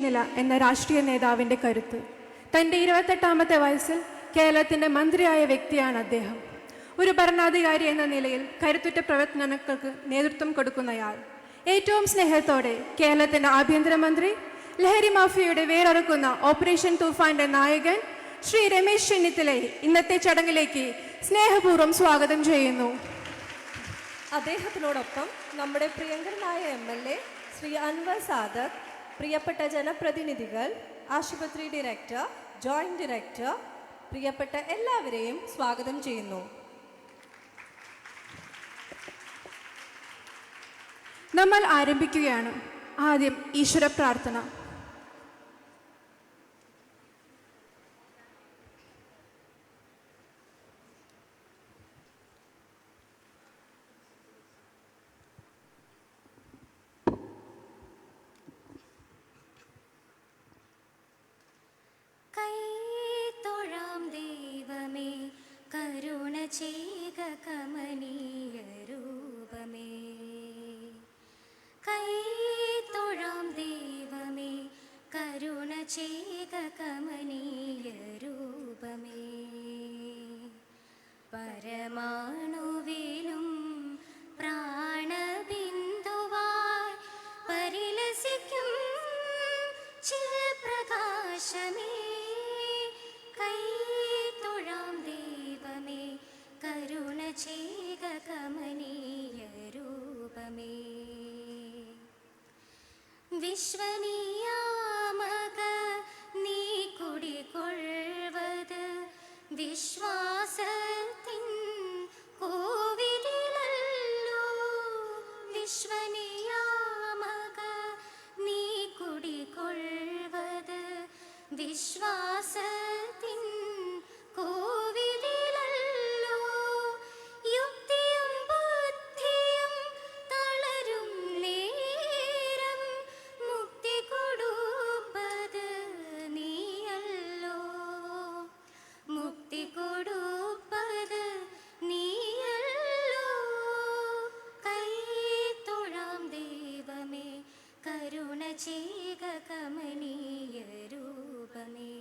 നില എന്ന രാഷ്ട്രീയ നേതാവിൻ്റെ കരുത്ത്. തൻ്റെ 28ാമത്തെ വയസ്സിൽ കേരളത്തിൻ്റെ മന്ത്രിയായ വ്യക്തിയാണ് അദ്ദേഹം. ഒരു ഭരണാധികാരി എന്ന നിലയിൽ കരുത്തുറ്റ പ്രവർത്തനങ്ങൾക്ക് നേതൃത്വം കൊടുക്കുന്നയാൾ. ഏറ്റവും സ്നേഹത്തോടെ കേരളത്തിൻ്റെ ആഭ്യന്തരമന്ത്രി, ലഹരി മാഫിയയുടെ വേരറുക്കുന്ന ഓപ്പറേഷൻ തൂഫാന്റെ നായകൻ ശ്രീ രമേശ് ചെന്നിത്തലയെ ഇന്നത്തെ ചടങ്ങിലേക്ക് സ്നേഹപൂർവ്വം സ്വാഗതം ചെയ്യുന്നു. അദ്ദേഹത്തിനോടൊപ്പം നമ്മുടെ പ്രിയങ്കരനായ MLA ശ്രീ അൻവർ സാദത്ത്, പ്രിയപ്പെട്ട ജനപ്രതിനിധികൾ, ആശുപത്രി ഡയറക്ടർ, ജോയിന്റ് ഡയറക്ടർ, പ്രിയപ്പെട്ട എല്ലാവരെയും സ്വാഗതം ചെയ്യുന്നു. നമ്മൾ ആരംഭിക്കുകയാണ്. ആദ്യം ഈശ്വര പ്രാർത്ഥന. കരുണ ചെയ്ക കമനീയ രൂപമേ, കൈ തൊഴാം ദൈവമേ, കരുണ ചെയ്ക കമനീയ രൂപമേ. പരമാണുവിലും പ്രാണബിന്ദുവായി പരിലസിക്കും ചിൽപ്രകാശമേ, കൈ തൊഴാം ദൈവമേ, കരുണ ചെയ്ക കമനീയ രൂപമേ. വിശ്വനിയാമക നീ കുടികൊള്ളുവത് വിശ്വാസത്തിൻ കോവിലല്ലോ. വിശ്വനിയാമക നീ കുടികൊള്ളുവത് വിശ്വാസത്തിൻ കോവിലല്ലോ. യുക്തിയും ബുദ്ധിയും തളരും നേരം മുക്തി കൊടുപ്പത് നീയല്ലോ. മുക്തി കൊടുപ്പത് നീയല്ലോ. കൈ തൊഴാം ദൈവമേ, കരുണ ചെയ്ക കമനീയ രൂപമേ.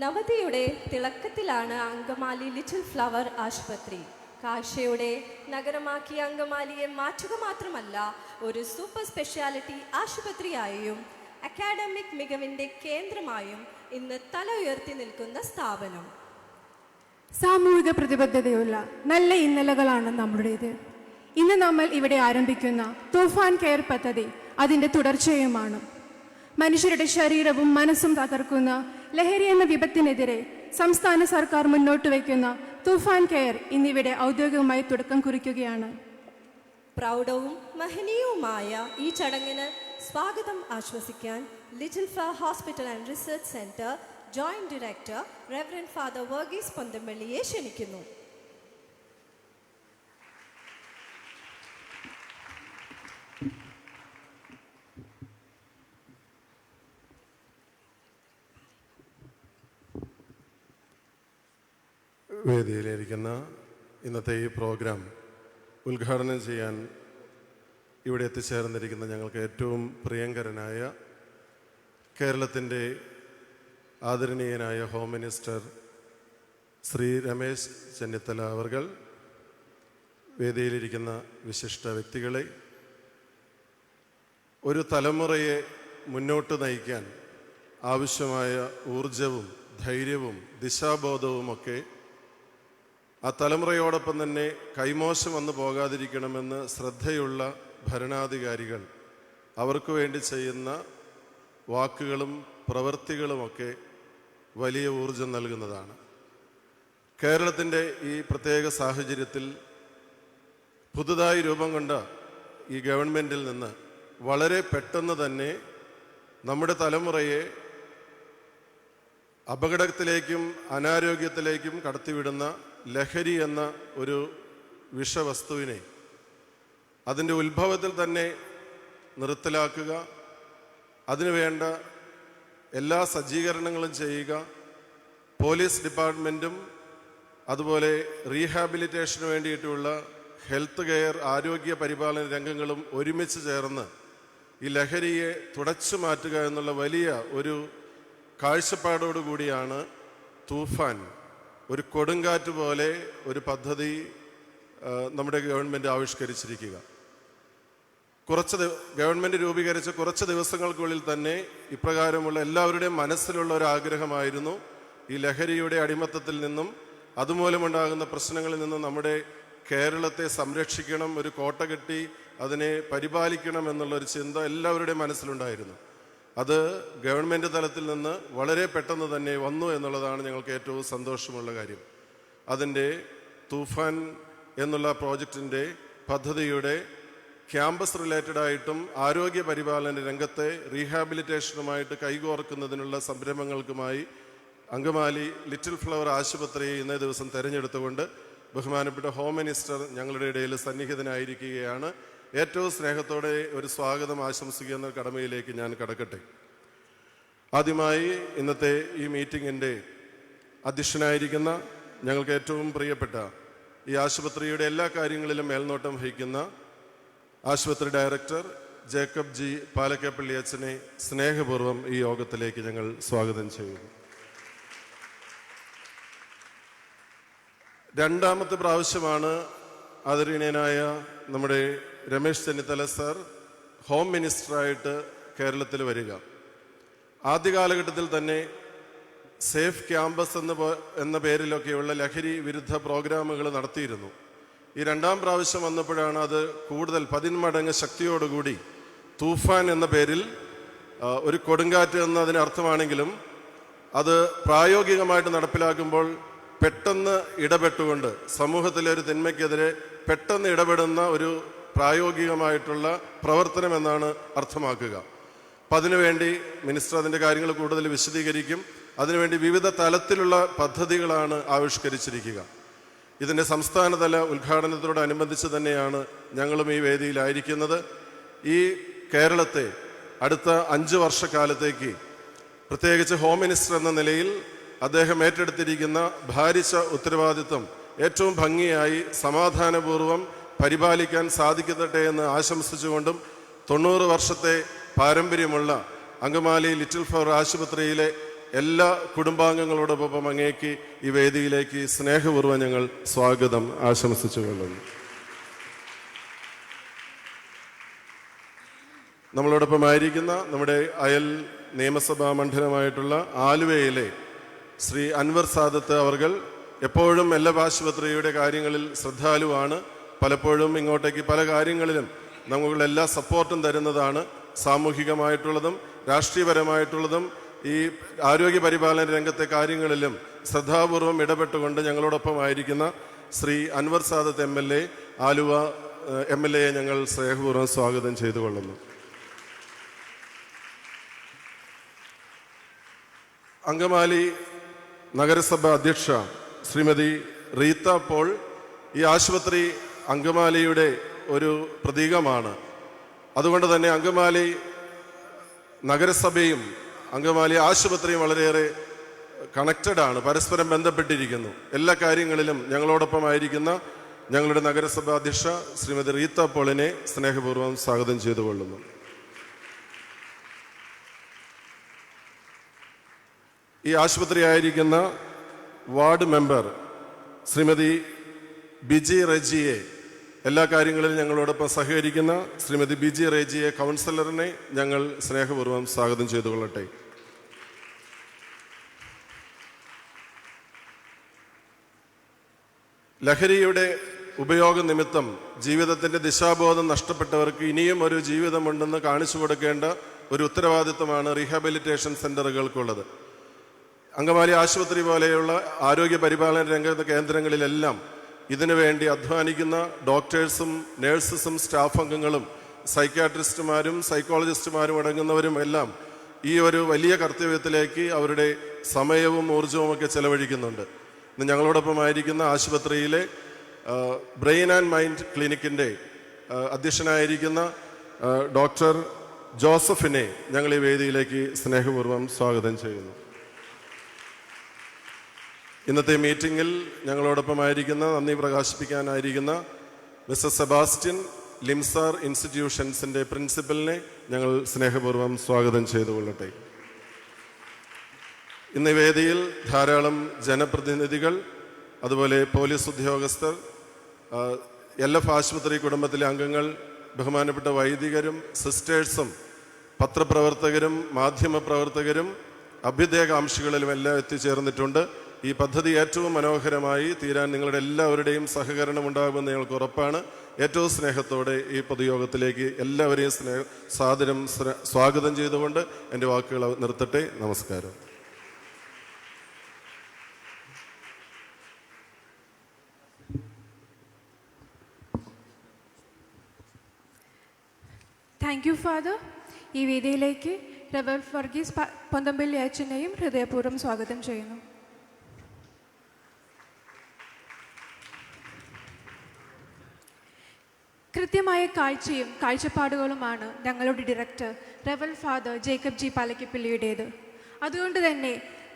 നവതിയുടെ തിളക്കത്തിലാണ് അങ്കമാലി ലിറ്റിൽ ഫ്ലവർ ആശുപത്രി. കാഴ്ചയുടെ നഗരമാക്കിയ അങ്കമാലിയെ മാറ്റുക മാത്രമല്ല, ഒരു സൂപ്പർ സ്പെഷ്യാലിറ്റി ആശുപത്രിയായും അക്കാഡമിക് മികവിൻ്റെ കേന്ദ്രമായും ഇന്ന് തല ഉയർത്തി നിൽക്കുന്ന സ്ഥാപനം. സാമൂഹിക പ്രതിബദ്ധതയുള്ള നല്ല ഇന്നലകളാണ് നമ്മുടേത്. ഇന്ന് നമ്മൾ ഇവിടെ ആരംഭിക്കുന്ന തൂഫാൻ കെയർ പദ്ധതി അതിൻ്റെ തുടർച്ചയുമാണ്. മനുഷ്യരുടെ ശരീരവും മനസ്സും തകർക്കുന്ന ലഹരി എന്ന വിപത്തിനെതിരെ സംസ്ഥാന സർക്കാർ മുന്നോട്ട് വയ്ക്കുന്ന തൂഫാൻ കെയർ ഇന്നിവിടെ ഔദ്യോഗികമായി തുടക്കം കുറിക്കുകയാണ്. പ്രൗഢവും മഹനീയവുമായ ഈ ചടങ്ങിന് സ്വാഗതം ആശംസിക്കാൻ little flower hospital and research centre joint director reverend father Varghese പൊന്തമ്പള്ളിയെ ക്ഷണിക്കുന്നു. വേദിയിലിരിക്കുന്ന ഇന്നത്തെ ഈ പ്രോഗ്രാം ഉദ്ഘാടനം ചെയ്യാൻ ഇവിടെ എത്തിച്ചേർന്നിരിക്കുന്ന ഞങ്ങൾക്ക് ഏറ്റവും പ്രിയങ്കരനായ കേരളത്തിൻ്റെ ആദരണീയനായ ഹോം മിനിസ്റ്റർ ശ്രീ രമേശ് ചെന്നിത്തല അവർകൾ, വേദിയിലിരിക്കുന്ന വിശിഷ്ട വ്യക്തികളെ, ഒരു തലമുറയെ മുന്നോട്ട് നയിക്കാൻ ആവശ്യമായ ഊർജവും ധൈര്യവും ദിശാബോധവുമൊക്കെ ആ തലമുറയോടൊപ്പം തന്നെ കൈമോശം വന്നു പോകാതിരിക്കണമെന്ന് ശ്രദ്ധയുള്ള ഭരണാധികാരികൾ അവർക്ക് വേണ്ടി ചെയ്യുന്ന വാക്കുകളും പ്രവൃത്തികളുമൊക്കെ വലിയ ഊർജം നൽകുന്നതാണ്. കേരളത്തിൻ്റെ ഈ പ്രത്യേക സാഹചര്യത്തിൽ പുതുതായി രൂപം കൊണ്ട ഈ ഗവൺമെൻറ്റിൽ നിന്ന് വളരെ പെട്ടെന്ന് തന്നെ നമ്മുടെ തലമുറയെ അപകടത്തിലേക്കും അനാരോഗ്യത്തിലേക്കും കടത്തിവിടുന്ന ലഹരി എന്ന ഒരു വിഷവസ്തുവിനെ അതിൻ്റെ ഉത്ഭവത്തിൽ തന്നെ നിർത്തലാക്കുക, അതിനുവേണ്ട എല്ലാ സജ്ജീകരണങ്ങളും ചെയ്യുക, പോലീസ് ഡിപ്പാർട്ട്മെൻറ്റും അതുപോലെ റീഹാബിലിറ്റേഷന് വേണ്ടിയിട്ടുള്ള ഹെൽത്ത് കെയർ ആരോഗ്യ പരിപാലന രംഗങ്ങളും ഒരുമിച്ച് ചേർന്ന് ഈ ലഹരിയെ തുടച്ചു മാറ്റുക എന്നുള്ള വലിയ ഒരു കാഴ്ചപ്പാടോടുകൂടിയാണ് തൂഫാൻ, ഒരു കൊടുങ്കാറ്റ് പോലെ ഒരു പദ്ധതി നമ്മുടെ ഗവൺമെൻറ് ആവിഷ്കരിച്ചിരിക്കുക. ഗവൺമെൻറ് രൂപീകരിച്ച കുറച്ച് ദിവസങ്ങൾക്കുള്ളിൽ തന്നെ ഇപ്രകാരമുള്ള എല്ലാവരുടെയും മനസ്സിലുള്ള ഒരു ആഗ്രഹമായിരുന്നു ഈ ലഹരിയുടെ അടിമത്തത്തിൽ നിന്നും അതുമൂലമുണ്ടാകുന്ന പ്രശ്നങ്ങളിൽ നിന്നും നമ്മുടെ കേരളത്തെ സംരക്ഷിക്കണം, ഒരു കോട്ട കെട്ടി അതിനെ പരിപാലിക്കണം എന്നുള്ളൊരു ചിന്ത എല്ലാവരുടെയും മനസ്സിലുണ്ടായിരുന്നു. അത് ഗവൺമെൻറ് തലത്തിൽ നിന്ന് വളരെ പെട്ടെന്ന് തന്നെ വന്നു എന്നുള്ളതാണ് ഞങ്ങൾക്ക് ഏറ്റവും സന്തോഷമുള്ള കാര്യം. അതിൻ്റെ തൂഫാൻ എന്നുള്ള പ്രോജക്റ്റിൻ്റെ പദ്ധതിയുടെ ക്യാമ്പസ് റിലേറ്റഡ് ആയിട്ടും ആരോഗ്യ പരിപാലന രംഗത്തെ റീഹാബിലിറ്റേഷനുമായിട്ട് കൈകോർക്കുന്നതിനുള്ള സംരംഭങ്ങൾക്കുമായി അങ്കമാലി ലിറ്റിൽ ഫ്ലവർ ആശുപത്രിയെ ഇന്നേ ദിവസം തിരഞ്ഞെടുത്തുകൊണ്ട് ബഹുമാനപ്പെട്ട ഹോം മിനിസ്റ്റർ ഞങ്ങളുടെ ഇടയിൽ സന്നിഹിതനായിരിക്കുകയാണ്. ഏറ്റവും സ്നേഹത്തോടെ ഒരു സ്വാഗതം ആശംസിക്കുന്ന കടമയിലേക്ക് ഞാൻ കടക്കട്ടെ. ആദ്യമായി ഇന്നത്തെ ഈ മീറ്റിങ്ങിൻ്റെ അധ്യക്ഷനായിരിക്കുന്ന ഞങ്ങൾക്ക് ഏറ്റവും പ്രിയപ്പെട്ട ഈ ആശുപത്രിയുടെ എല്ലാ കാര്യങ്ങളിലും മേൽനോട്ടം വഹിക്കുന്ന ആശുപത്രി ഡയറക്ടർ ജേക്കബ് ജി പാലക്കപ്പള്ളി അച്ഛനെ സ്നേഹപൂർവ്വം ഈ യോഗത്തിലേക്ക് ഞങ്ങൾ സ്വാഗതം ചെയ്യുന്നു. രണ്ടാമത്തെ പ്രാവശ്യമാണ് ആദരണീയനായ നമ്മുടെ രമേശ് ചെന്നിത്തല സർ ഹോം മിനിസ്റ്ററായിട്ട് കേരളത്തിൽ വരിക. ആദ്യ കാലഘട്ടത്തിൽ തന്നെ സേഫ് ക്യാമ്പസ് എന്ന പേരിലൊക്കെയുള്ള ലഹരി വിരുദ്ധ പ്രോഗ്രാമുകൾ നടത്തിയിരുന്നു. ഈ രണ്ടാം പ്രാവശ്യം വന്നപ്പോഴാണ് അത് കൂടുതൽ 10 മടങ്ങ് ശക്തിയോടുകൂടി തൂഫാൻ എന്ന പേരിൽ, ഒരു കൊടുങ്കാറ്റ് എന്നതിന് അർത്ഥമാണെങ്കിലും അത് പ്രായോഗികമായിട്ട് നടപ്പിലാക്കുമ്പോൾ പെട്ടെന്ന് ഇടപെട്ടുകൊണ്ട് സമൂഹത്തിലെ ഒരു തിന്മയ്ക്കെതിരെ പെട്ടെന്ന് ഇടപെടുന്ന ഒരു പ്രായോഗികമായിട്ടുള്ള പ്രവർത്തനം എന്നാണ് അർത്ഥമാക്കുക. അപ്പം അതിനുവേണ്ടി മിനിസ്റ്റർ അതിൻ്റെ കാര്യങ്ങൾ കൂടുതൽ വിശദീകരിക്കും. അതിനുവേണ്ടി വിവിധ തലത്തിലുള്ള പദ്ധതികളാണ് ആവിഷ്കരിച്ചിരിക്കുക. ഇതിൻ്റെ സംസ്ഥാനതല ഉദ്ഘാടനത്തോടനുബന്ധിച്ച് തന്നെയാണ് ഞങ്ങളും ഈ വേദിയിലായിരിക്കുന്നത്. ഈ കേരളത്തെ അടുത്ത 5 വർഷക്കാലത്തേക്ക് പ്രത്യേകിച്ച് ഹോം മിനിസ്റ്റർ എന്ന നിലയിൽ അദ്ദേഹം ഏറ്റെടുത്തിരിക്കുന്ന ഭാരിച്ച ഉത്തരവാദിത്വം ഏറ്റവും ഭംഗിയായി സമാധാനപൂർവ്വം പരിപാലിക്കാൻ സാധിക്കട്ടെ എന്ന് ആശംസിച്ചുകൊണ്ടും 90 വർഷത്തെ പാരമ്പര്യമുള്ള അങ്കമാലി ലിറ്റിൽ ഫ്ലവർ ആശുപത്രിയിലെ എല്ലാ കുടുംബാംഗങ്ങളോടൊപ്പം അങ്ങേക്ക് ഈ വേദിയിലേക്ക് സ്നേഹപൂർവ്വം ഞങ്ങൾ സ്വാഗതം ആശംസിച്ചുകൊള്ളുന്നു. നമ്മളോടൊപ്പമായിരിക്കുന്ന നമ്മുടെ അയൽ നിയമസഭാ മണ്ഡലമായിട്ടുള്ള ആലുവയിലെ ശ്രീ അൻവർ സാദത്ത് അവർകൾ എപ്പോഴും എല്ലാ ആശുപത്രിയുടെ കാര്യങ്ങളിൽ ശ്രദ്ധാലുവാണ്. പലപ്പോഴും ഇങ്ങോട്ടേക്ക് പല കാര്യങ്ങളിലും നമുക്കുള്ള എല്ലാ സപ്പോർട്ടും തരുന്നതാണ്. സാമൂഹികമായിട്ടുള്ളതും രാഷ്ട്രീയപരമായിട്ടുള്ളതും ഈ ആരോഗ്യ പരിപാലന രംഗത്തെ കാര്യങ്ങളിലും ശ്രദ്ധാപൂർവം ഇടപെട്ടുകൊണ്ട് ഞങ്ങളോടൊപ്പമായിരിക്കുന്ന ശ്രീ അൻവർ സാദത്ത് MLA, ആലുവ MLA ഞങ്ങൾ സ്നേഹപൂർവ്വം സ്വാഗതം ചെയ്തുകൊള്ളുന്നു. അങ്കമാലി നഗരസഭ അധ്യക്ഷ ശ്രീമതി റീത്ത പോൾ, ഈ ആശുപത്രി അങ്കമാലിയുടെ ഒരു പ്രതീകമാണ്. അതുകൊണ്ട് തന്നെ അങ്കമാലി നഗരസഭയും അങ്കമാലി ആശുപത്രിയും വളരെയേറെ കണക്റ്റഡാണ്, പരസ്പരം ബന്ധപ്പെട്ടിരിക്കുന്നു. എല്ലാ കാര്യങ്ങളിലും ഞങ്ങളോടൊപ്പമായിരിക്കുന്ന ഞങ്ങളുടെ നഗരസഭ അധ്യക്ഷ ശ്രീമതി റീത്ത പോളിനെ സ്നേഹപൂർവ്വം സ്വാഗതം ചെയ്തുകൊള്ളുന്നു. ഈ ആശുപത്രിയായിരിക്കുന്ന വാർഡ് മെമ്പർ ശ്രീമതി ബിജി റെജിയെ, എല്ലാ കാര്യങ്ങളിലും ഞങ്ങളോടൊപ്പം സഹകരിക്കുന്ന ശ്രീമതി ബിജി റെജിയെ കൗൺസിലറിനെ ഞങ്ങൾ സ്നേഹപൂർവ്വം സ്വാഗതം ചെയ്തുകൊള്ളട്ടെ. ലഹരിയുടെ ഉപയോഗ നിമിത്തം ജീവിതത്തിൻ്റെ ദിശാബോധം നഷ്ടപ്പെട്ടവർക്ക് ഇനിയും ഒരു ജീവിതമുണ്ടെന്ന് കാണിച്ചു കൊടുക്കേണ്ട ഒരു ഉത്തരവാദിത്വമാണ് റീഹാബിലിറ്റേഷൻ സെൻ്ററുകൾക്കുള്ളത്. അങ്കമാലി ആശുപത്രി പോലെയുള്ള ആരോഗ്യ പരിപാലന രംഗ കേന്ദ്രങ്ങളിലെല്ലാം ഇതിനു വേണ്ടി അധ്വാനിക്കുന്ന ഡോക്ടേഴ്സും നേഴ്സസും സ്റ്റാഫ് അംഗങ്ങളും സൈക്യാട്രിസ്റ്റുമാരും സൈക്കോളജിസ്റ്റുമാരും അടങ്ങുന്നവരും എല്ലാം ഈ ഒരു വലിയ കർത്തവ്യത്തിലേക്ക് അവരുടെ സമയവും ഊർജവും ഒക്കെ ചെലവഴിക്കുന്നുണ്ട്. ഇന്ന് ഞങ്ങളോടൊപ്പമായിരിക്കുന്ന ആശുപത്രിയിലെ ബ്രെയിൻ ആൻഡ് മൈൻഡ് ക്ലിനിക്കിൻ്റെ അധ്യക്ഷനായിരിക്കുന്ന ഡോക്ടർ ജോസഫിനെ ഞങ്ങൾ ഈ വേദിയിലേക്ക് സ്നേഹപൂർവ്വം സ്വാഗതം ചെയ്യുന്നു. ഇന്നത്തെ മീറ്റിങ്ങിൽ ഞങ്ങളോടൊപ്പമായിരിക്കുന്ന, നന്ദി പ്രകാശിപ്പിക്കാനായിരിക്കുന്ന മിസ്റ്റർ സെബാസ്റ്റ്യൻ, ലിംസാർ ഇൻസ്റ്റിറ്റ്യൂഷൻസിൻ്റെ പ്രിൻസിപ്പലിനെ ഞങ്ങൾ സ്നേഹപൂർവ്വം സ്വാഗതം ചെയ്തുകൊള്ളട്ടെ. ഇന്ന് ഈ വേദിയിൽ ധാരാളം ജനപ്രതിനിധികൾ, അതുപോലെ പോലീസ് ഉദ്യോഗസ്ഥർ, LF ആശുപത്രി കുടുംബത്തിലെ അംഗങ്ങൾ, ബഹുമാനപ്പെട്ട വൈദികരും സിസ്റ്റേഴ്സും പത്രപ്രവർത്തകരും മാധ്യമപ്രവർത്തകരും അഭ്യുദയകാംക്ഷികളിലും എല്ലാം എത്തിച്ചേർന്നിട്ടുണ്ട്. ഈ പദ്ധതി ഏറ്റവും മനോഹരമായി തീരാൻ നിങ്ങളുടെ എല്ലാവരുടെയും സഹകരണം ഉണ്ടാകുമെന്ന് ഞങ്ങൾക്ക് ഉറപ്പാണ്. ഏറ്റവും സ്നേഹത്തോടെ ഈ പൊതുയോഗത്തിലേക്ക് എല്ലാവരെയും സാദരം സ്വാഗതം ചെയ്തുകൊണ്ട് എൻ്റെ വാക്കുകൾ നിർത്തട്ടെ. നമസ്കാരം. Thank you father. ഈ വേദിയിലേക്ക് റെവർ വർഗീസ് പൊന്തമ്പള്ളി അച്ഛനെയും ഹൃദയപൂർവ്വം സ്വാഗതം ചെയ്യുന്നു. കൃത്യമായ കാഴ്ചയും കാഴ്ചപ്പാടുകളുമാണ് ഞങ്ങളുടെ ഡയറക്ടർ റെവർ ഫാദർ ജേക്കബ് ജി പാലക്കിപ്പള്ളിയുടേത്. അതുകൊണ്ട് തന്നെ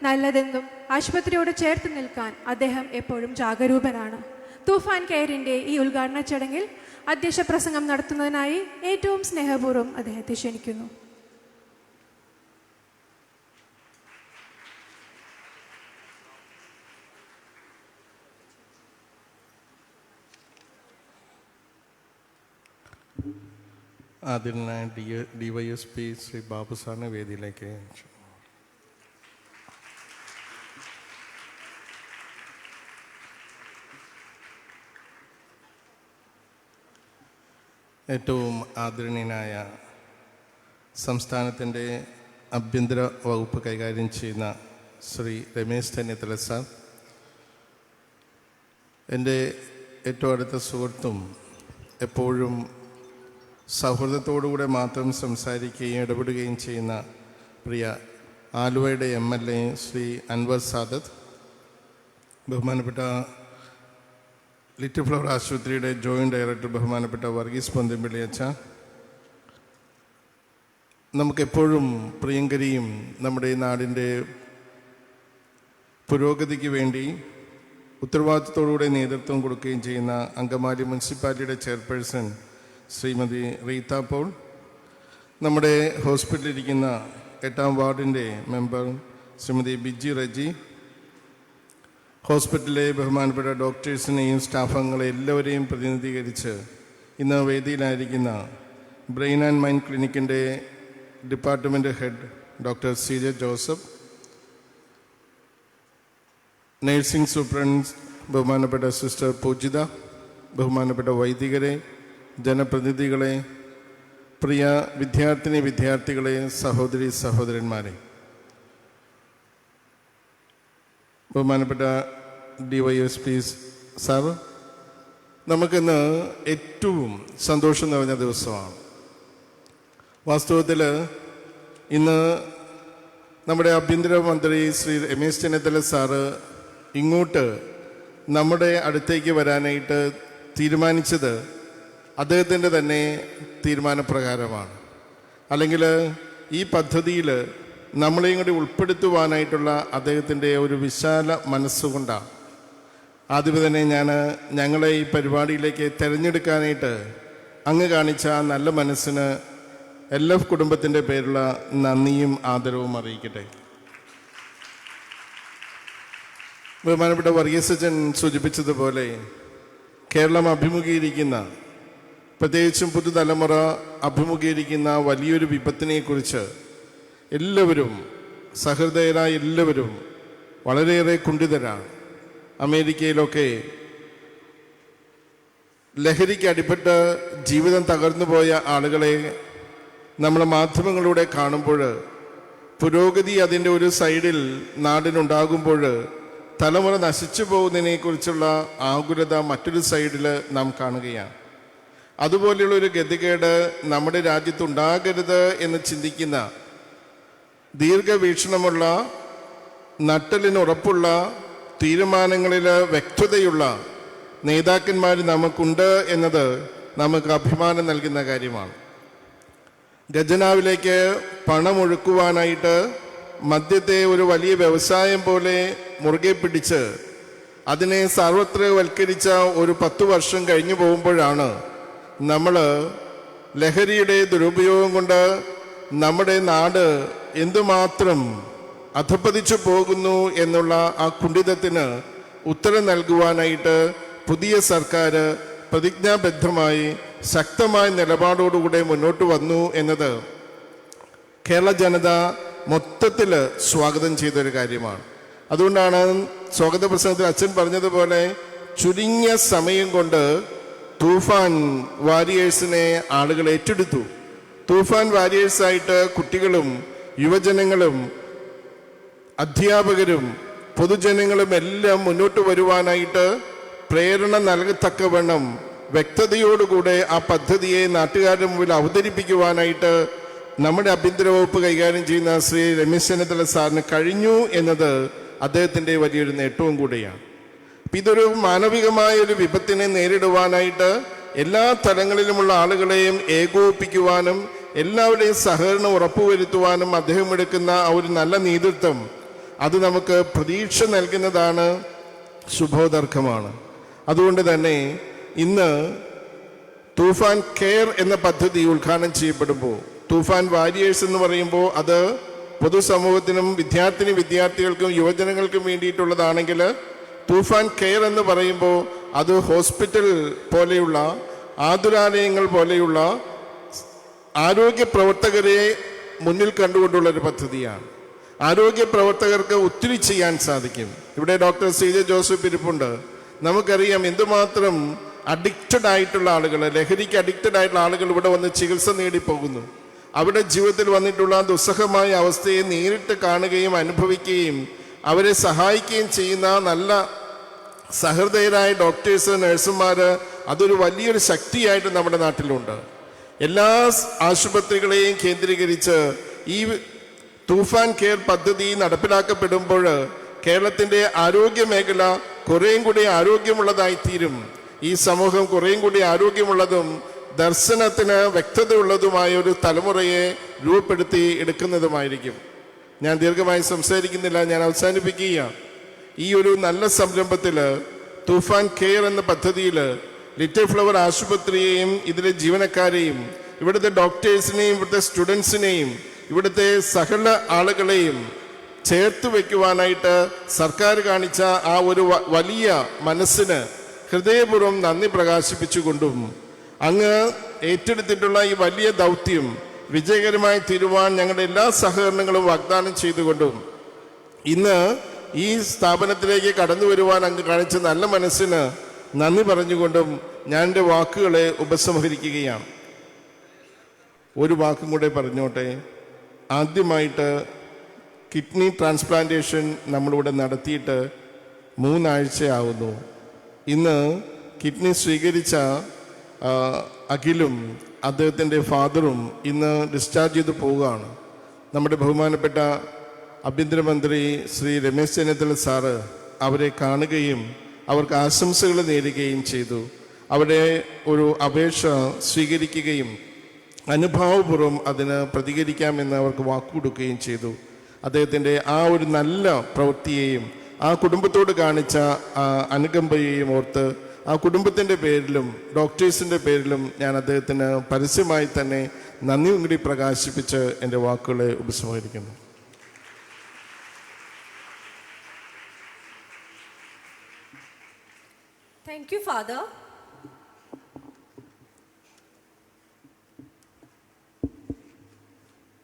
നല്ലതെന്നും ആശുപത്രിയോട് ചേർത്ത് നിൽക്കാൻ അദ്ദേഹം എപ്പോഴും ജാഗരൂകനാണ്. തൂഫാൻ കെയറിൻ്റെ ഈ ഉദ്ഘാടന ചടങ്ങിൽ അധ്യക്ഷ പ്രസംഗം നടത്തുന്നതിനായി ഏറ്റവും സ്നേഹപൂർവ്വം അദ്ദേഹത്തെ ക്ഷണിക്കുന്നു. ആദ്യനായ DYSP ശ്രീ ബാബു സാറിനെ വേദിയിലേക്ക്. ഏറ്റവും ആദരണീയനായ സംസ്ഥാനത്തിൻ്റെ ആഭ്യന്തര വകുപ്പ് കൈകാര്യം ചെയ്യുന്ന ശ്രീ രമേശ് ചെന്നിത്തല സാർ, എൻ്റെ ഏറ്റവും അടുത്ത സുഹൃത്തും എപ്പോഴും സൗഹൃദത്തോടുകൂടെ മാത്രം സംസാരിക്കുകയും ഇടപെടുകയും ചെയ്യുന്ന പ്രിയ ആലുവയുടെ MLA ശ്രീ അൻവർ സാദത്ത്, ബഹുമാനപ്പെട്ട ലിറ്റിൽ ഫ്ലവർ ആശുപത്രിയുടെ ജോയിൻറ്റ് ഡയറക്ടർ ബഹുമാനപ്പെട്ട വർഗീസ് പൊന്തമ്പള്ളി അച്ഛ, നമുക്കെപ്പോഴും പ്രിയങ്കരിയും നമ്മുടെ നാടിൻ്റെ പുരോഗതിക്ക് വേണ്ടി ഉത്തരവാദിത്തത്തോടുകൂടെ നേതൃത്വം കൊടുക്കുകയും ചെയ്യുന്ന അങ്കമാലി മുനിസിപ്പാലിറ്റിയുടെ ചെയർപേഴ്സൺ ശ്രീമതി റീത്ത പോൾ, നമ്മുടെ ഹോസ്പിറ്റലിലിരിക്കുന്ന 8ാം വാർഡിൻ്റെ മെമ്പർ ശ്രീമതി ബിജി റജി, ഹോസ്പിറ്റലിലെ ബഹുമാനപ്പെട്ട ഡോക്ടേഴ്സിനെയും സ്റ്റാഫംഗങ്ങളെ എല്ലാവരെയും പ്രതിനിധീകരിച്ച് ഇന്ന് വേദിയിലായിരിക്കുന്ന ബ്രെയിൻ ആൻഡ് മൈൻഡ് ക്ലിനിക്കിൻ്റെ department head doctor CJ Joseph, nursing superintendent ബഹുമാനപ്പെട്ട സിസ്റ്റർ പൂജിത, ബഹുമാനപ്പെട്ട വൈദികരെ, ജനപ്രതിനിധികളെ, പ്രിയ വിദ്യാർത്ഥികളെ, സഹോദരി സഹോദരന്മാരെ, ബഹുമാനപ്പെട്ട DYSP സാർ, നമുക്കിന്ന് ഏറ്റവും സന്തോഷം നിറഞ്ഞ ദിവസമാണ്. വാസ്തവത്തിൽ ഇന്ന് നമ്മുടെ ആഭ്യന്തരമന്ത്രി ശ്രീ രമേശ് ചെന്നിത്തല സാറ് ഇങ്ങോട്ട് നമ്മുടെ അടുത്തേക്ക് വരാനായിട്ട് തീരുമാനിച്ചത് അദ്ദേഹത്തിൻ്റെ തന്നെ തീരുമാനപ്രകാരമാണ്. അല്ലെങ്കിൽ ഈ പദ്ധതിയിൽ നമ്മളെയും കൂടി ഉൾപ്പെടുത്തുവാനായിട്ടുള്ള അദ്ദേഹത്തിൻ്റെ ഒരു വിശാല മനസ്സുകൊണ്ടാണ് ആദ്യമേ തന്നെ ഞങ്ങളെ ഈ പരിപാടിയിലേക്ക് തിരഞ്ഞെടുക്കാനായിട്ട് അങ്ങ് കാണിച്ച നല്ല മനസ്സിന് LF കുടുംബത്തിൻ്റെ പേരുള്ള നന്ദിയും ആദരവും അറിയിക്കട്ടെ. ബഹുമാനപ്പെട്ട വർഗീസ് അച്ഛൻ സൂചിപ്പിച്ചതുപോലെ കേരളം അഭിമുഖീകരിക്കുന്ന, പ്രത്യേകിച്ചും പുതുതലമുറ അഭിമുഖീകരിക്കുന്ന വലിയൊരു വിപത്തിനെക്കുറിച്ച് എല്ലാവരും, സഹൃദയരായ എല്ലാവരും വളരെയേറെ കുണ്ഠിതരാണ്. അമേരിക്കയിലൊക്കെ ലഹരിക്ക് അടിപ്പെട്ട് ജീവിതം തകർന്നുപോയ ആളുകളെ നമ്മൾ മാധ്യമങ്ങളിലൂടെ കാണുമ്പോൾ, പുരോഗതി അതിൻ്റെ ഒരു സൈഡിൽ നാടിനുണ്ടാകുമ്പോൾ തലമുറ നശിച്ചു പോകുന്നതിനെക്കുറിച്ചുള്ള ആകുലത മറ്റൊരു സൈഡിൽ നാം കാണുകയാണ്. അതുപോലെയുള്ളൊരു ഗതികേട് നമ്മുടെ രാജ്യത്തുണ്ടാകരുത് എന്ന് ചിന്തിക്കുന്ന, ദീർഘവീക്ഷണമുള്ള, നട്ടലിനുറപ്പുള്ള, തീരുമാനങ്ങളിൽ വ്യക്തതയുള്ള നേതാക്കന്മാർ നമുക്കുണ്ട് എന്നത് നമുക്ക് അഭിമാനം നൽകുന്ന കാര്യമാണ്. ഖജനാവിലേക്ക് പണമൊഴുക്കുവാനായിട്ട് മദ്യത്തെ ഒരു വലിയ വ്യവസായം പോലെ മുറുകെ പിടിച്ച് അതിനെ സാർവത്രികവൽക്കരിച്ച ഒരു 10 വർഷം കഴിഞ്ഞു പോകുമ്പോഴാണ് നമ്മൾ ലഹരിയുടെ ദുരുപയോഗം കൊണ്ട് നമ്മുടെ നാട് എന്തുമാത്രം അധപ്പതിച്ചു പോകുന്നു എന്നുള്ള ആ കുണ്ഠിതത്തിന് ഉത്തരം നൽകുവാനായിട്ട് പുതിയ സർക്കാർ പ്രതിജ്ഞാബദ്ധമായി ശക്തമായ നിലപാടോടുകൂടെ മുന്നോട്ട് വന്നു എന്നത് കേരള ജനത മൊത്തത്തിൽ സ്വാഗതം ചെയ്തൊരു കാര്യമാണ്. അതുകൊണ്ടാണ് സ്വാഗത പ്രസംഗത്തിൽ അച്ഛൻ പറഞ്ഞതുപോലെ ചുരുങ്ങിയ സമയം കൊണ്ട് തൂഫാൻ വാരിയേഴ്സിനെ ആളുകൾ ഏറ്റെടുത്തു. തൂഫാൻ വാരിയേഴ്സായിട്ട് കുട്ടികളും യുവജനങ്ങളും അധ്യാപകരും പൊതുജനങ്ങളും എല്ലാം മുന്നോട്ട് വരുവാനായിട്ട് പ്രേരണ നൽകത്തക്കവണ്ണം വ്യക്തതയോടുകൂടെ ആ പദ്ധതിയെ നാട്ടുകാരുടെ മുമ്പിൽ അവതരിപ്പിക്കുവാനായിട്ട് നമ്മുടെ ആഭ്യന്തര വകുപ്പ് കൈകാര്യം ചെയ്യുന്ന ശ്രീ രമേശ് ചെന്നിത്തല സാറിന് കഴിഞ്ഞു എന്നത് അദ്ദേഹത്തിൻ്റെ വലിയൊരു നേട്ടവും കൂടിയാണ്. ഇതൊരു മാനവികമായ ഒരു വിപത്തിനെ നേരിടുവാനായിട്ട് എല്ലാ തലങ്ങളിലുമുള്ള ആളുകളെയും ഏകോപിപ്പിക്കുവാനും എല്ലാവരുടെയും സഹകരണം ഉറപ്പുവരുത്തുവാനും അദ്ദേഹം എടുക്കുന്ന ആ ഒരു നല്ല നേതൃത്വം അത് നമുക്ക് പ്രതീക്ഷ നൽകുന്നതാണ്, ശുഭോദർക്കമാണ്. അതുകൊണ്ട് തന്നെ ഇന്ന് തൂഫാൻ കെയർ എന്ന പദ്ധതി ഉദ്ഘാടനം ചെയ്യപ്പെടുമ്പോൾ തൂഫാൻ വാരിയേഴ്സ് എന്ന് പറയുമ്പോൾ അത് പൊതുസമൂഹത്തിനും വിദ്യാർത്ഥികൾക്കും യുവജനങ്ങൾക്കും വേണ്ടിയിട്ടുള്ളതാണെങ്കിൽ തൂഫാൻ കെയർ എന്ന് പറയുമ്പോൾ അത് ഹോസ്പിറ്റൽ പോലെയുള്ള ആതുരാലയങ്ങൾ പോലെയുള്ള ആരോഗ്യ പ്രവർത്തകരെ മുന്നിൽ കണ്ടുകൊണ്ടുള്ളൊരു പദ്ധതിയാണ്. ആരോഗ്യ പ്രവർത്തകർക്ക് ഒത്തിരി ചെയ്യാൻ സാധിക്കും. ഇവിടെ ഡോക്ടർ സി ജെ ജോസഫ് ഇരിപ്പുണ്ട്. നമുക്കറിയാം എന്തുമാത്രം അഡിക്റ്റഡ് ആയിട്ടുള്ള ആളുകൾ, ലഹരിക്ക് അഡിക്റ്റഡ് ആയിട്ടുള്ള ആളുകൾ ഇവിടെ വന്ന് ചികിത്സ നേടിപ്പോകുന്നു. അവരുടെ ജീവിതത്തിൽ വന്നിട്ടുള്ള ദുസ്സഹമായ അവസ്ഥയെ നേരിട്ട് കാണുകയും അനുഭവിക്കുകയും അവരെ സഹായിക്കുകയും ചെയ്യുന്ന നല്ല സഹൃദയരായ ഡോക്ടേഴ്സ്, നഴ്സുമാർ അതൊരു വലിയൊരു ശക്തിയായിട്ട് നമ്മുടെ നാട്ടിലുണ്ട്. എല്ലാ ആശുപത്രികളെയും കേന്ദ്രീകരിച്ച് ഈ തൂഫാൻ കെയർ പദ്ധതി നടപ്പിലാക്കപ്പെടുമ്പോൾ കേരളത്തിൻ്റെ ആരോഗ്യ മേഖല കുറേയും കൂടി ആരോഗ്യമുള്ളതായിത്തീരും. ഈ സമൂഹം കുറേയും കൂടി ആരോഗ്യമുള്ളതും ദർശനത്തിന് വ്യക്തതയുള്ളതുമായ ഒരു തലമുറയെ രൂപപ്പെടുത്തി എടുക്കുന്നതുമായിരിക്കും. ഞാൻ ദീർഘമായി സംസാരിക്കുന്നില്ല, ഞാൻ അവസാനിപ്പിക്കുകയാണ്. ഈ ഒരു നല്ല സംരംഭത്തിൽ തൂഫാൻ കെയർ എന്ന പദ്ധതിയിൽ ലിറ്റിൽ ഫ്ലവർ ആശുപത്രിയെയും ഇതിലെ ജീവനക്കാരെയും ഇവിടുത്തെ ഡോക്ടേഴ്സിനെയും ഇവിടുത്തെ സ്റ്റുഡൻസിനെയും ഇവിടുത്തെ സകല ആളുകളെയും ചേർത്ത് വയ്ക്കുവാനായിട്ട് സർക്കാർ കാണിച്ച ആ ഒരു വലിയ മനസ്സിന് ഹൃദയപൂർവ്വം നന്ദി പ്രകാശിപ്പിച്ചുകൊണ്ടും അങ്ങ് ഏറ്റെടുത്തിട്ടുള്ള ഈ വലിയ ദൗത്യം വിജയകരമായി തീരുവാൻ ഞങ്ങളുടെ എല്ലാ സഹകരണങ്ങളും വാഗ്ദാനം ചെയ്തുകൊണ്ടും ഇന്ന് ഈ സ്ഥാപനത്തിലേക്ക് കടന്നു വരുവാൻ അങ്ങ് കാണിച്ച നല്ല മനസ്സിന് നന്ദി പറഞ്ഞുകൊണ്ടും ഞാൻ എൻ്റെ വാക്കുകളെ ഉപസംഹരിക്കുകയാണ്. ഒരു വാക്കും കൂടെ പറഞ്ഞോട്ടെ. ആദ്യമായിട്ട് കിഡ്നി ട്രാൻസ്പ്ലാന്റേഷൻ നമ്മളിവിടെ നടത്തിയിട്ട് 3 ആഴ്ചയാവുന്നു. ഇന്ന് കിഡ്നി സ്വീകരിച്ച അഖിലും അദ്ദേഹത്തിൻ്റെ ഫാദറും ഇന്ന് ഡിസ്ചാർജ് ചെയ്ത് പോവുകയാണ്. നമ്മുടെ ബഹുമാനപ്പെട്ട ആഭ്യന്തരമന്ത്രി ശ്രീ രമേശ് ചെന്നിത്തല സാറ് അവരെ കാണുകയും അവർക്ക് ആശംസകൾ നേരുകയും ചെയ്തു. അവരുടെ ഒരു അപേക്ഷ സ്വീകരിക്കുകയും അനുഭാവപൂർവ്വം അതിന് പ്രതികരിക്കാമെന്ന് അവർക്ക് വാക്കുകൊടുക്കുകയും ചെയ്തു. അദ്ദേഹത്തിൻ്റെ ആ ഒരു നല്ല പ്രവൃത്തിയെയും ആ കുടുംബത്തോട് കാണിച്ച അനുകമ്പയെയും ഓർത്ത് ആ കുടുംബത്തിൻ്റെ പേരിലും ഡോക്ടേഴ്സിൻ്റെ പേരിലും ഞാൻ അദ്ദേഹത്തിന് പരസ്യമായി തന്നെ നന്ദി കൂടി പ്രകാശിപ്പിച്ച് എൻ്റെ വാക്കുകളെ ഉപസംഹരിക്കുന്നു. Thank you, Father.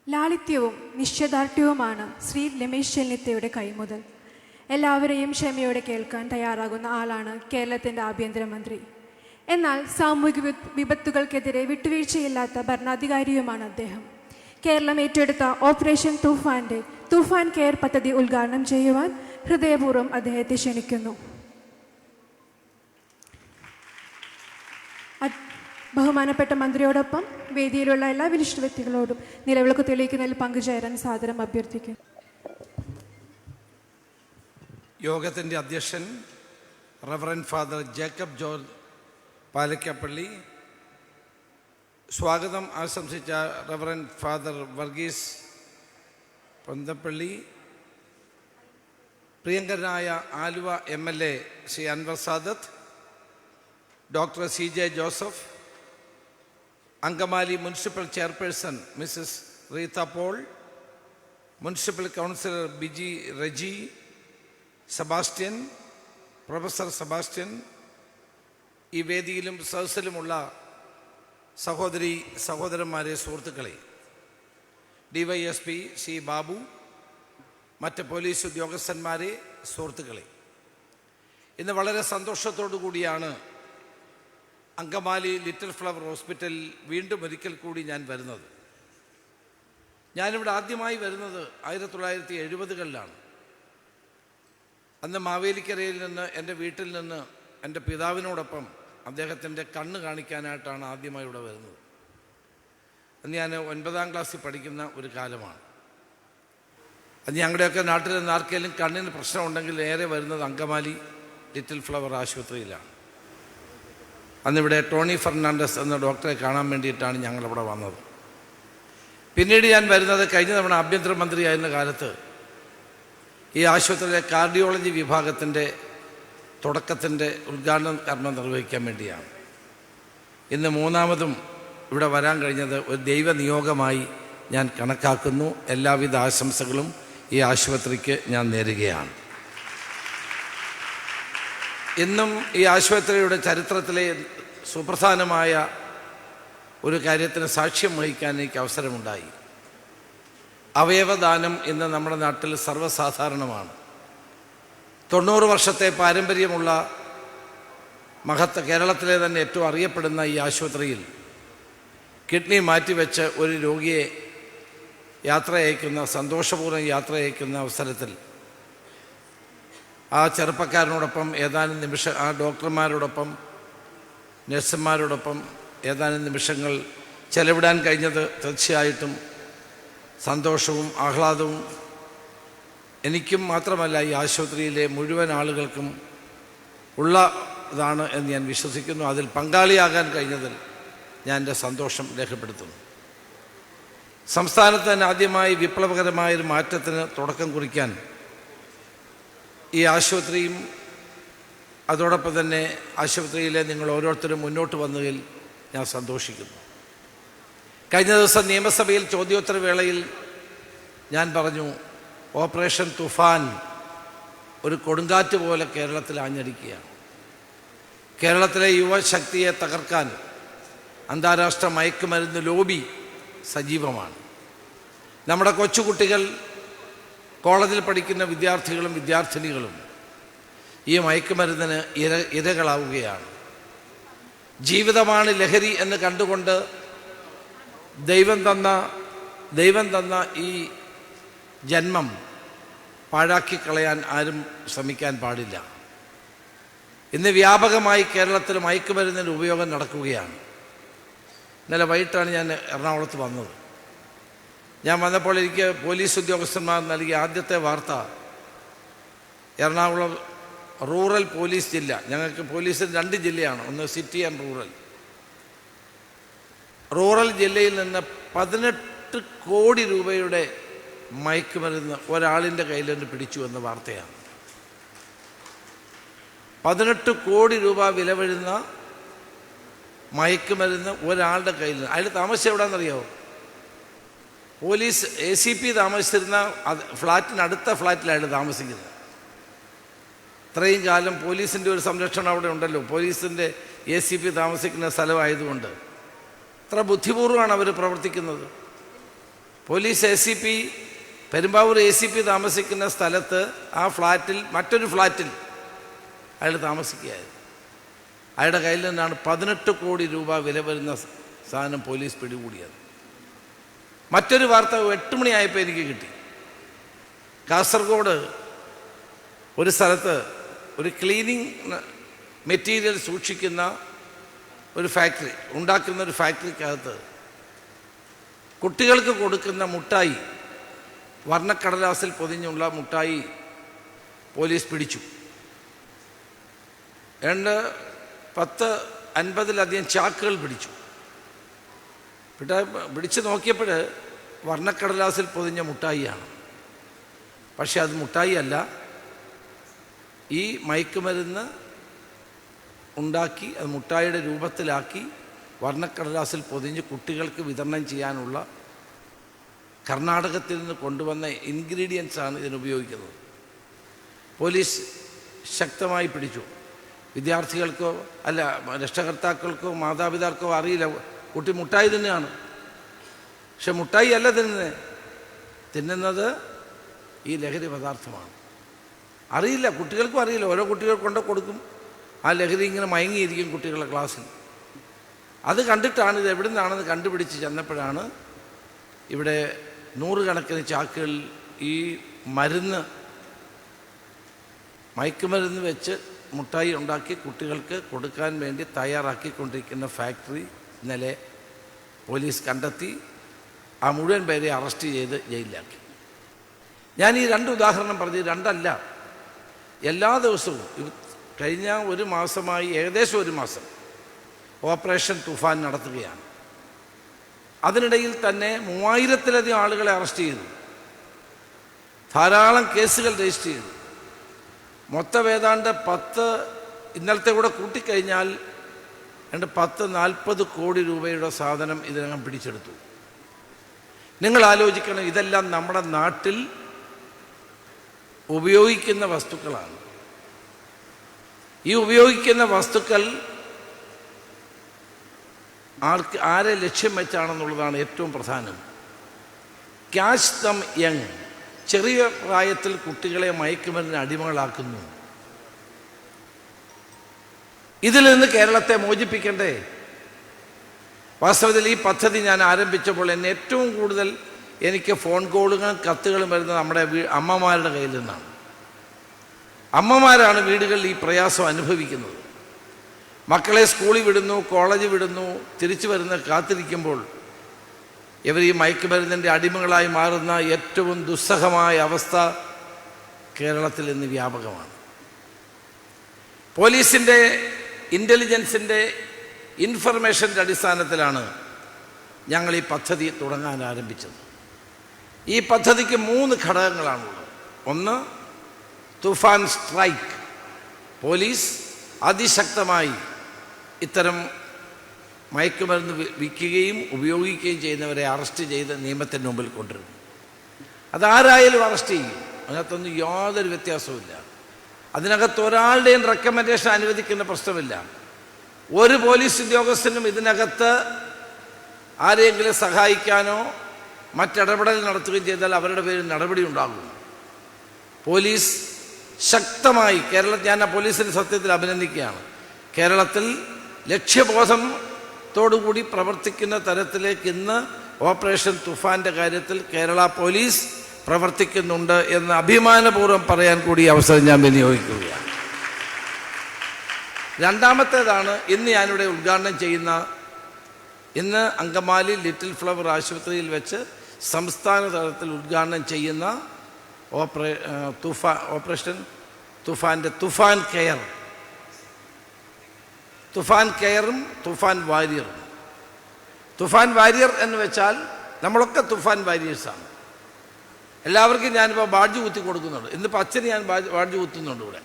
ലാളിത്യവും നിശ്ചയദാർഢ്യവുമാണ് Shri Ramesh ചെന്നിത്തലയുടെ കൈമുതൽ. എല്ലാവരെയും ക്ഷമയോടെ കേൾക്കാൻ തയ്യാറാകുന്ന ആളാണ് കേരളത്തിൻ്റെ ആഭ്യന്തരമന്ത്രി. എന്നാൽ സാമൂഹിക വിപത്തുകൾക്കെതിരെ വിട്ടുവീഴ്ചയില്ലാത്ത ഭരണാധികാരിയുമാണ് അദ്ദേഹം. കേരളം ഏറ്റെടുത്ത ഓപ്പറേഷൻ തൂഫാൻ കെയർ പദ്ധതി ഉദ്ഘാടനം ചെയ്യുവാൻ ഹൃദയപൂർവ്വം അദ്ദേഹത്തെ ക്ഷണിക്കുന്നു. ബഹുമാനപ്പെട്ട മന്ത്രിയോടൊപ്പം വേദിയിലുള്ള എല്ലാ വിശിഷ്ട വ്യക്തികളോടും നിലവിളക്ക് തെളിയിക്കുന്നതിൽ പങ്കുചേരാൻ സാദരം അഭ്യർത്ഥിക്കുന്നു. യോഗത്തിൻ്റെ അധ്യക്ഷൻ റവറൻഡ് ഫാദർ ജേക്കബ് ജോർജ് പാലക്കപ്പള്ളി, സ്വാഗതം ആശംസിച്ച റവറൻഡ് ഫാദർ വർഗീസ് പൊന്തപ്പള്ളി, പ്രിയങ്കരനായ Aluva MLA Shri Anwar Sadath, doctor CJ Joseph, Angamaly municipal chairperson Mrs Reetha Paul, municipal councillor Biji Reji, Sebastian, professor Sebastian, ഈ വേദിയിലും സദസ്സിലുമുള്ള സഹോദരന്മാരെ, സുഹൃത്തുക്കളെ, DYSP ശ്രീ ബാബു, മറ്റ് പോലീസ് ഉദ്യോഗസ്ഥന്മാരെ, സുഹൃത്തുക്കളെ, ഇന്ന് വളരെ സന്തോഷത്തോടു കൂടിയാണ് അങ്കമാലി ലിറ്റിൽ ഫ്ലവർ ഹോസ്പിറ്റലിൽ വീണ്ടും ഒരിക്കൽ കൂടി ഞാൻ വരുന്നത്. ഞാനിവിടെ ആദ്യമായി വരുന്നത് 1970കളിലാണ്. അന്ന് മാവേലിക്കരയിൽ നിന്ന് എൻ്റെ വീട്ടിൽ നിന്ന് എൻ്റെ പിതാവിനോടൊപ്പം അദ്ദേഹത്തിൻ്റെ കണ്ണ് കാണിക്കാനായിട്ടാണ് ആദ്യമായി ഇവിടെ വരുന്നത്. അന്ന് ഞാൻ 9ാം ക്ലാസ്സിൽ പഠിക്കുന്ന ഒരു കാലമാണ്. അത് ഞങ്ങളുടെയൊക്കെ നാട്ടിൽ നിന്ന് ആർക്കെങ്കിലും കണ്ണിന് പ്രശ്നമുണ്ടെങ്കിൽ നേരെ വരുന്നത് അങ്കമാലി ലിറ്റിൽ ഫ്ലവർ ആശുപത്രിയിലാണ്. അന്നിവിടെ ടോണി ഫെർണാണ്ടസ് എന്ന ഡോക്ടറെ കാണാൻ വേണ്ടിയിട്ടാണ് ഞങ്ങളവിടെ വന്നത്. പിന്നീട് ഞാൻ വരുന്നത് കഴിഞ്ഞ തവണ ആഭ്യന്തരമന്ത്രിയായിരുന്ന കാലത്ത് ഈ ആശുപത്രിയിലെ കാർഡിയോളജി വിഭാഗത്തിൻ്റെ തുടക്കത്തിൻ്റെ ഉദ്ഘാടന കർമ്മം നിർവഹിക്കാൻ വേണ്ടിയാണ്. ഇന്ന് മൂന്നാമതും ഇവിടെ വരാൻ കഴിഞ്ഞത് ഒരു ദൈവനിയോഗമായി ഞാൻ കണക്കാക്കുന്നു. എല്ലാവിധ ആശംസകളും ഈ ആശുപത്രിക്ക് ഞാൻ നേരുകയാണ്. ഇന്നും ഈ ആശുപത്രിയുടെ ചരിത്രത്തിലെ സുപ്രധാനമായ ഒരു കാര്യത്തിന് സാക്ഷ്യം വഹിക്കാൻ എനിക്ക് അവസരമുണ്ടായി. അവയവദാനം ഇന്ന് നമ്മുടെ നാട്ടിൽ സർവ്വസാധാരണമാണ്. 90 വർഷത്തെ പാരമ്പര്യമുള്ള കേരളത്തിലെ തന്നെ ഏറ്റവും അറിയപ്പെടുന്ന ഈ ആശുപത്രിയിൽ കിഡ്നി മാറ്റിവെച്ച് ഒരു രോഗിയെ സന്തോഷപൂർവ്വം യാത്ര അയക്കുന്ന അവസരത്തിൽ ആ ചെറുപ്പക്കാരനോടൊപ്പം ആ ഡോക്ടർമാരോടൊപ്പം നഴ്സുമാരോടൊപ്പം ഏതാനും നിമിഷങ്ങൾ ചെലവിടാൻ കഴിഞ്ഞത് തീർച്ചയായിട്ടും സന്തോഷവും ആഹ്ലാദവും എനിക്കും മാത്രമല്ല ഈ ആശുപത്രിയിലെ മുഴുവൻ ആളുകൾക്കും ഉള്ളതാണ് എന്ന് ഞാൻ വിശ്വസിക്കുന്നു. അതിൽ പങ്കാളിയാകാൻ കഴിഞ്ഞതിൽ ഞാൻ എൻ്റെ സന്തോഷം രേഖപ്പെടുത്തുന്നു. സംസ്ഥാനത്ത് തന്നെ ആദ്യമായി വിപ്ലവകരമായൊരു മാറ്റത്തിന് തുടക്കം കുറിക്കാൻ ഈ ആശുപത്രിയും അതോടൊപ്പം തന്നെ ആശുപത്രിയിലെ നിങ്ങൾ ഓരോരുത്തരും മുന്നോട്ട് വന്നതിൽ ഞാൻ സന്തോഷിക്കുന്നു. കഴിഞ്ഞ ദിവസം നിയമസഭയിൽ ചോദ്യോത്തര വേളയിൽ ഞാൻ പറഞ്ഞു, ഓപ്പറേഷൻ തുഫാൻ ഒരു കൊടുങ്കാറ്റ് പോലെ കേരളത്തിൽ ആഞ്ഞടിക്കുകയാണ്. കേരളത്തിലെ യുവശക്തിയെ തകർക്കാൻ അന്താരാഷ്ട്ര മയക്കുമരുന്ന് ലോബി സജീവമാണ്. നമ്മുടെ കൊച്ചുകുട്ടികൾ, കോളേജിൽ പഠിക്കുന്ന വിദ്യാർത്ഥികളും വിദ്യാർത്ഥിനികളും ഈ മയക്കുമരുന്നിന് ഇരകളാവുകയാണ്. ജീവിതമാണ് ലഹരി എന്ന് കണ്ടുകൊണ്ട് ദൈവം തന്ന ഈ ജന്മം പാഴാക്കി കളയാൻ ആരും ശ്രമിക്കാൻ പാടില്ല. ഇന്ന് വ്യാപകമായി കേരളത്തിൽ മയക്കുമരുന്നിൻ്റെ ഉപയോഗം നടക്കുകയാണ്. ഇന്നലെ വൈകിട്ടാണ് ഞാൻ എറണാകുളത്ത് വന്നത്. ഞാൻ വന്നപ്പോൾ എനിക്ക് പോലീസ് ഉദ്യോഗസ്ഥന്മാർ നൽകിയ ആദ്യത്തെ വാർത്ത, എറണാകുളം റൂറൽ പോലീസ് ജില്ല, ഞങ്ങൾക്ക് പോലീസിന് 2 ജില്ലയാണ്, ഒന്ന് സിറ്റി ആൻഡ് റൂറൽ. റൂറൽ ജില്ലയിൽ നിന്ന് 18 കോടി രൂപയുടെ മയക്കുമരുന്ന് ഒരാളിൻ്റെ കയ്യിൽ നിന്ന് പിടിച്ചു എന്ന വാർത്തയാണ്. 18 കോടി രൂപ വില വരുന്ന മയക്കുമരുന്ന് ഒരാളുടെ കയ്യിൽ നിന്ന്. അയാൾ താമസിച്ചത് എവിടെയാണെന്നറിയാമോ? പോലീസ് ACP താമസിച്ചിരുന്ന അടുത്ത ഫ്ലാറ്റിലാണ് താമസിക്കുന്നത്. ഇത്രയും കാലം പോലീസിൻ്റെ ഒരു സംരക്ഷണം അവിടെ ഉണ്ടല്ലോ, പോലീസിൻ്റെ ACP താമസിക്കുന്ന സ്ഥലമായതുകൊണ്ട് അത്ര ബുദ്ധിപൂർവ്വമാണ് അവർ പ്രവർത്തിക്കുന്നത്. പോലീസ് ACP പെരുമ്പാവൂർ ACP താമസിക്കുന്ന സ്ഥലത്ത് ആ ഫ്ലാറ്റിൽ മറ്റൊരു ഫ്ലാറ്റിൽ അയാൾ താമസിക്കുകയായിരുന്നു. അയാളുടെ കയ്യിൽ നിന്നാണ് 18 കോടി രൂപ വില വരുന്ന സാധനം പോലീസ് പിടികൂടിയത്. മറ്റൊരു വാർത്ത 8 മണിയായപ്പോൾ എനിക്ക് കിട്ടി. കാസർഗോഡ് ഒരു സ്ഥലത്ത് ഒരു ക്ലീനിങ് മെറ്റീരിയൽ സൂക്ഷിക്കുന്ന ഒരു ഫാക്ടറി ഉണ്ടാക്കുന്ന ഒരു ഫാക്ടറിക്കകത്ത് കുട്ടികൾക്ക് കൊടുക്കുന്ന മുട്ടായി, വർണ്ണക്കടലാസിൽ പൊതിഞ്ഞുള്ള മുട്ടായി പോലീസ് പിടിച്ചു. 50-50 ചാക്കുകൾ പിടിച്ചു. പിടിച്ചു നോക്കിയപ്പോൾ വർണ്ണക്കടലാസിൽ പൊതിഞ്ഞ മുട്ടായിയാണ്. പക്ഷെ അത് മുട്ടായി അല്ല. ഈ മയക്കുമരുന്ന് ഉണ്ടാക്കി അത് മുട്ടായിയുടെ രൂപത്തിലാക്കി വർണ്ണക്കടലാസിൽ പൊതിഞ്ഞ് കുട്ടികൾക്ക് വിതരണം ചെയ്യാനുള്ള കർണാടകത്തിൽ നിന്ന് കൊണ്ടുവന്ന ഇൻഗ്രീഡിയൻസാണ് ഇതിനുപയോഗിക്കുന്നത്. പോലീസ് ശക്തമായി പിടിച്ചു. വിദ്യാർത്ഥികൾക്കോ അല്ല രക്ഷകർത്താക്കൾക്കോ മാതാപിതാക്കൾക്കോ അറിയില്ല കുട്ടി മുട്ടായി തന്നെയാണ്. പക്ഷെ മുട്ടായി അല്ല തിന്നുന്നത് ഈ ലഹരി പദാർത്ഥമാണ്. അറിയില്ല, കുട്ടികൾക്കും അറിയില്ല. ഓരോ കുട്ടികൾ കൊണ്ട് കൊടുക്കും, ആ ലഹരി ഇങ്ങനെ മയങ്ങിയിരിക്കും കുട്ടികളുടെ ക്ലാസ്സിൽ. അത് കണ്ടിട്ടാണ് ഇത് എവിടെ നിന്നാണെന്ന് കണ്ടുപിടിച്ച് ചെന്നപ്പോഴാണ് ഇവിടെ നൂറുകണക്കിന് ചാക്കുകൾ ഈ മയക്കുമരുന്ന് വെച്ച് മുട്ടായി ഉണ്ടാക്കി കുട്ടികൾക്ക് കൊടുക്കാൻ വേണ്ടി തയ്യാറാക്കിക്കൊണ്ടിരിക്കുന്ന ഫാക്ടറി ഇന്നലെ പോലീസ് കണ്ടെത്തി. ആ മുഴുവൻ പേരെ അറസ്റ്റ് ചെയ്ത് ജയിലിലാക്കി. ഞാൻ ഈ 2 ഉദാഹരണം പറഞ്ഞ് 2 അല്ല, എല്ലാ ദിവസവും കഴിഞ്ഞ ഒരു മാസമായി ഏകദേശം ഒരു മാസം ഓപ്പറേഷൻ തുഫാൻ നടത്തുകയാണ്. അതിനിടയിൽ തന്നെ 3000-ലധികം ആളുകളെ അറസ്റ്റ് ചെയ്തു, ധാരാളം കേസുകൾ രജിസ്റ്റർ ചെയ്തു. മൊത്തം ഏതാണ്ട് 10 ഇന്നലത്തെ കൂടെ കൂട്ടിക്കഴിഞ്ഞാൽ 10-40 കോടി രൂപയുടെ സാധനം ഇതിനകം പിടിച്ചെടുത്തു. നിങ്ങൾ ആലോചിക്കണം, ഇതെല്ലാം നമ്മുടെ നാട്ടിൽ ഉപയോഗിക്കുന്ന വസ്തുക്കളാണ്. ഈ ഉപയോഗിക്കുന്ന വസ്തുക്കൾ ആരെ ലക്ഷ്യം വെച്ചാണെന്നുള്ളതാണ് ഏറ്റവും പ്രധാനം. ക്യാച്ച് ദം യങ്, ചെറിയ പ്രായത്തിൽ കുട്ടികളെ മയക്കുമരുന്നിന് അടിമകളാക്കുന്നു. ഇതിൽ നിന്ന് കേരളത്തെ മോചിപ്പിക്കണ്ടേ? വാസ്തവത്തിൽ ഈ പദ്ധതി ഞാൻ ആരംഭിച്ചപ്പോൾ എന്നെ ഏറ്റവും കൂടുതൽ എനിക്ക് ഫോൺ കോളുകളും കത്തുകളും വരുന്നത് നമ്മുടെ അമ്മമാരുടെ കയ്യിൽ നിന്നാണ്. അമ്മമാരാണ് വീടുകളിൽ ഈ പ്രയാസം അനുഭവിക്കുന്നത്. മക്കളെ സ്കൂളിൽ വിടുന്നു, കോളേജ് വിടുന്നു, തിരിച്ചു വരുന്ന കാത്തിരിക്കുമ്പോൾ ഇവർ ഈ മയക്കുമരുന്നിൻ്റെ അടിമകളായി മാറുന്ന ഏറ്റവും ദുസ്സഹമായ അവസ്ഥ കേരളത്തിൽ ഇന്ന് വ്യാപകമാണ്. പോലീസിൻ്റെ ഇൻ്റലിജൻസിൻ്റെ ഇൻഫർമേഷൻ്റെ അടിസ്ഥാനത്തിലാണ് ഞങ്ങൾ ഈ പദ്ധതി തുടങ്ങാൻ ആരംഭിച്ചത്. ഈ പദ്ധതിക്ക് 3 ഘടകങ്ങളാണുള്ളത്. ഒന്ന്, തുഫാൻ സ്ട്രൈക്ക്. പോലീസ് അതിശക്തമായി ഇത്തരം മയക്കുമരുന്ന് വിൽക്കുകയും ഉപയോഗിക്കുകയും ചെയ്യുന്നവരെ അറസ്റ്റ് ചെയ്ത് നിയമത്തിൻ്റെ മുമ്പിൽ കൊണ്ടുവരും. അതാരായാലും അറസ്റ്റ് ചെയ്യും, അതിനകത്തൊന്നും യാതൊരു വ്യത്യാസവുമില്ല. അതിനകത്ത് ഒരാളുടെയും റെക്കമെൻഡേഷൻ അനുവദിക്കുന്ന പ്രശ്നമില്ല. ഒരു പോലീസ് ഉദ്യോഗസ്ഥനും ഇതിനകത്ത് ആരെയെങ്കിലും സഹായിക്കാനോ മറ്റിടപെടൽ നടത്തുകയും ചെയ്താൽ അവരുടെ പേരിൽ നടപടി ഉണ്ടാകും. പോലീസ് ശക്തമായി ഞാൻ ആ പോലീസിന് സത്യത്തിൽ അഭിനന്ദിക്കുകയാണ്. കേരളത്തിൽ ലക്ഷ്യബോധത്തോടുകൂടി പ്രവർത്തിക്കുന്ന തരത്തിലേക്ക് ഇന്ന് ഓപ്പറേഷൻ തുഫാൻ്റെ കാര്യത്തിൽ കേരള പോലീസ് പ്രവർത്തിക്കുന്നുണ്ട് എന്ന് അഭിമാനപൂർവ്വം പറയാൻ കൂടി അവസരം ഞാൻ വിനിയോഗിക്കുകയാണ്. രണ്ടാമത്തേതാണ് ഇന്ന് ഞാനിവിടെ ഉദ്ഘാടനം ചെയ്യുന്ന, ഇന്ന് അങ്കമാലി ലിറ്റിൽ ഫ്ലവർ ആശുപത്രിയിൽ വെച്ച് സംസ്ഥാന തലത്തിൽ ഉദ്ഘാടനം ചെയ്യുന്ന ഓപ്പറേഷൻ തുഫാൻ്റെ തുഫാൻ കെയർ. തുഫാൻ കെയറും തുഫാൻ വാരിയറും. തുഫാൻ വാരിയർ എന്ന് വെച്ചാൽ നമ്മളൊക്കെ തുഫാൻ വാരിയേഴ്സാണ്. എല്ലാവർക്കും ഞാനിപ്പോൾ ബാഡ്ജ് കുത്തി കൊടുക്കുന്നുണ്ട്. ഇന്നിപ്പോൾ അച്ഛന് ഞാൻ ബാഡ്ജ് കുത്തുന്നുണ്ട് ഇവിടെ.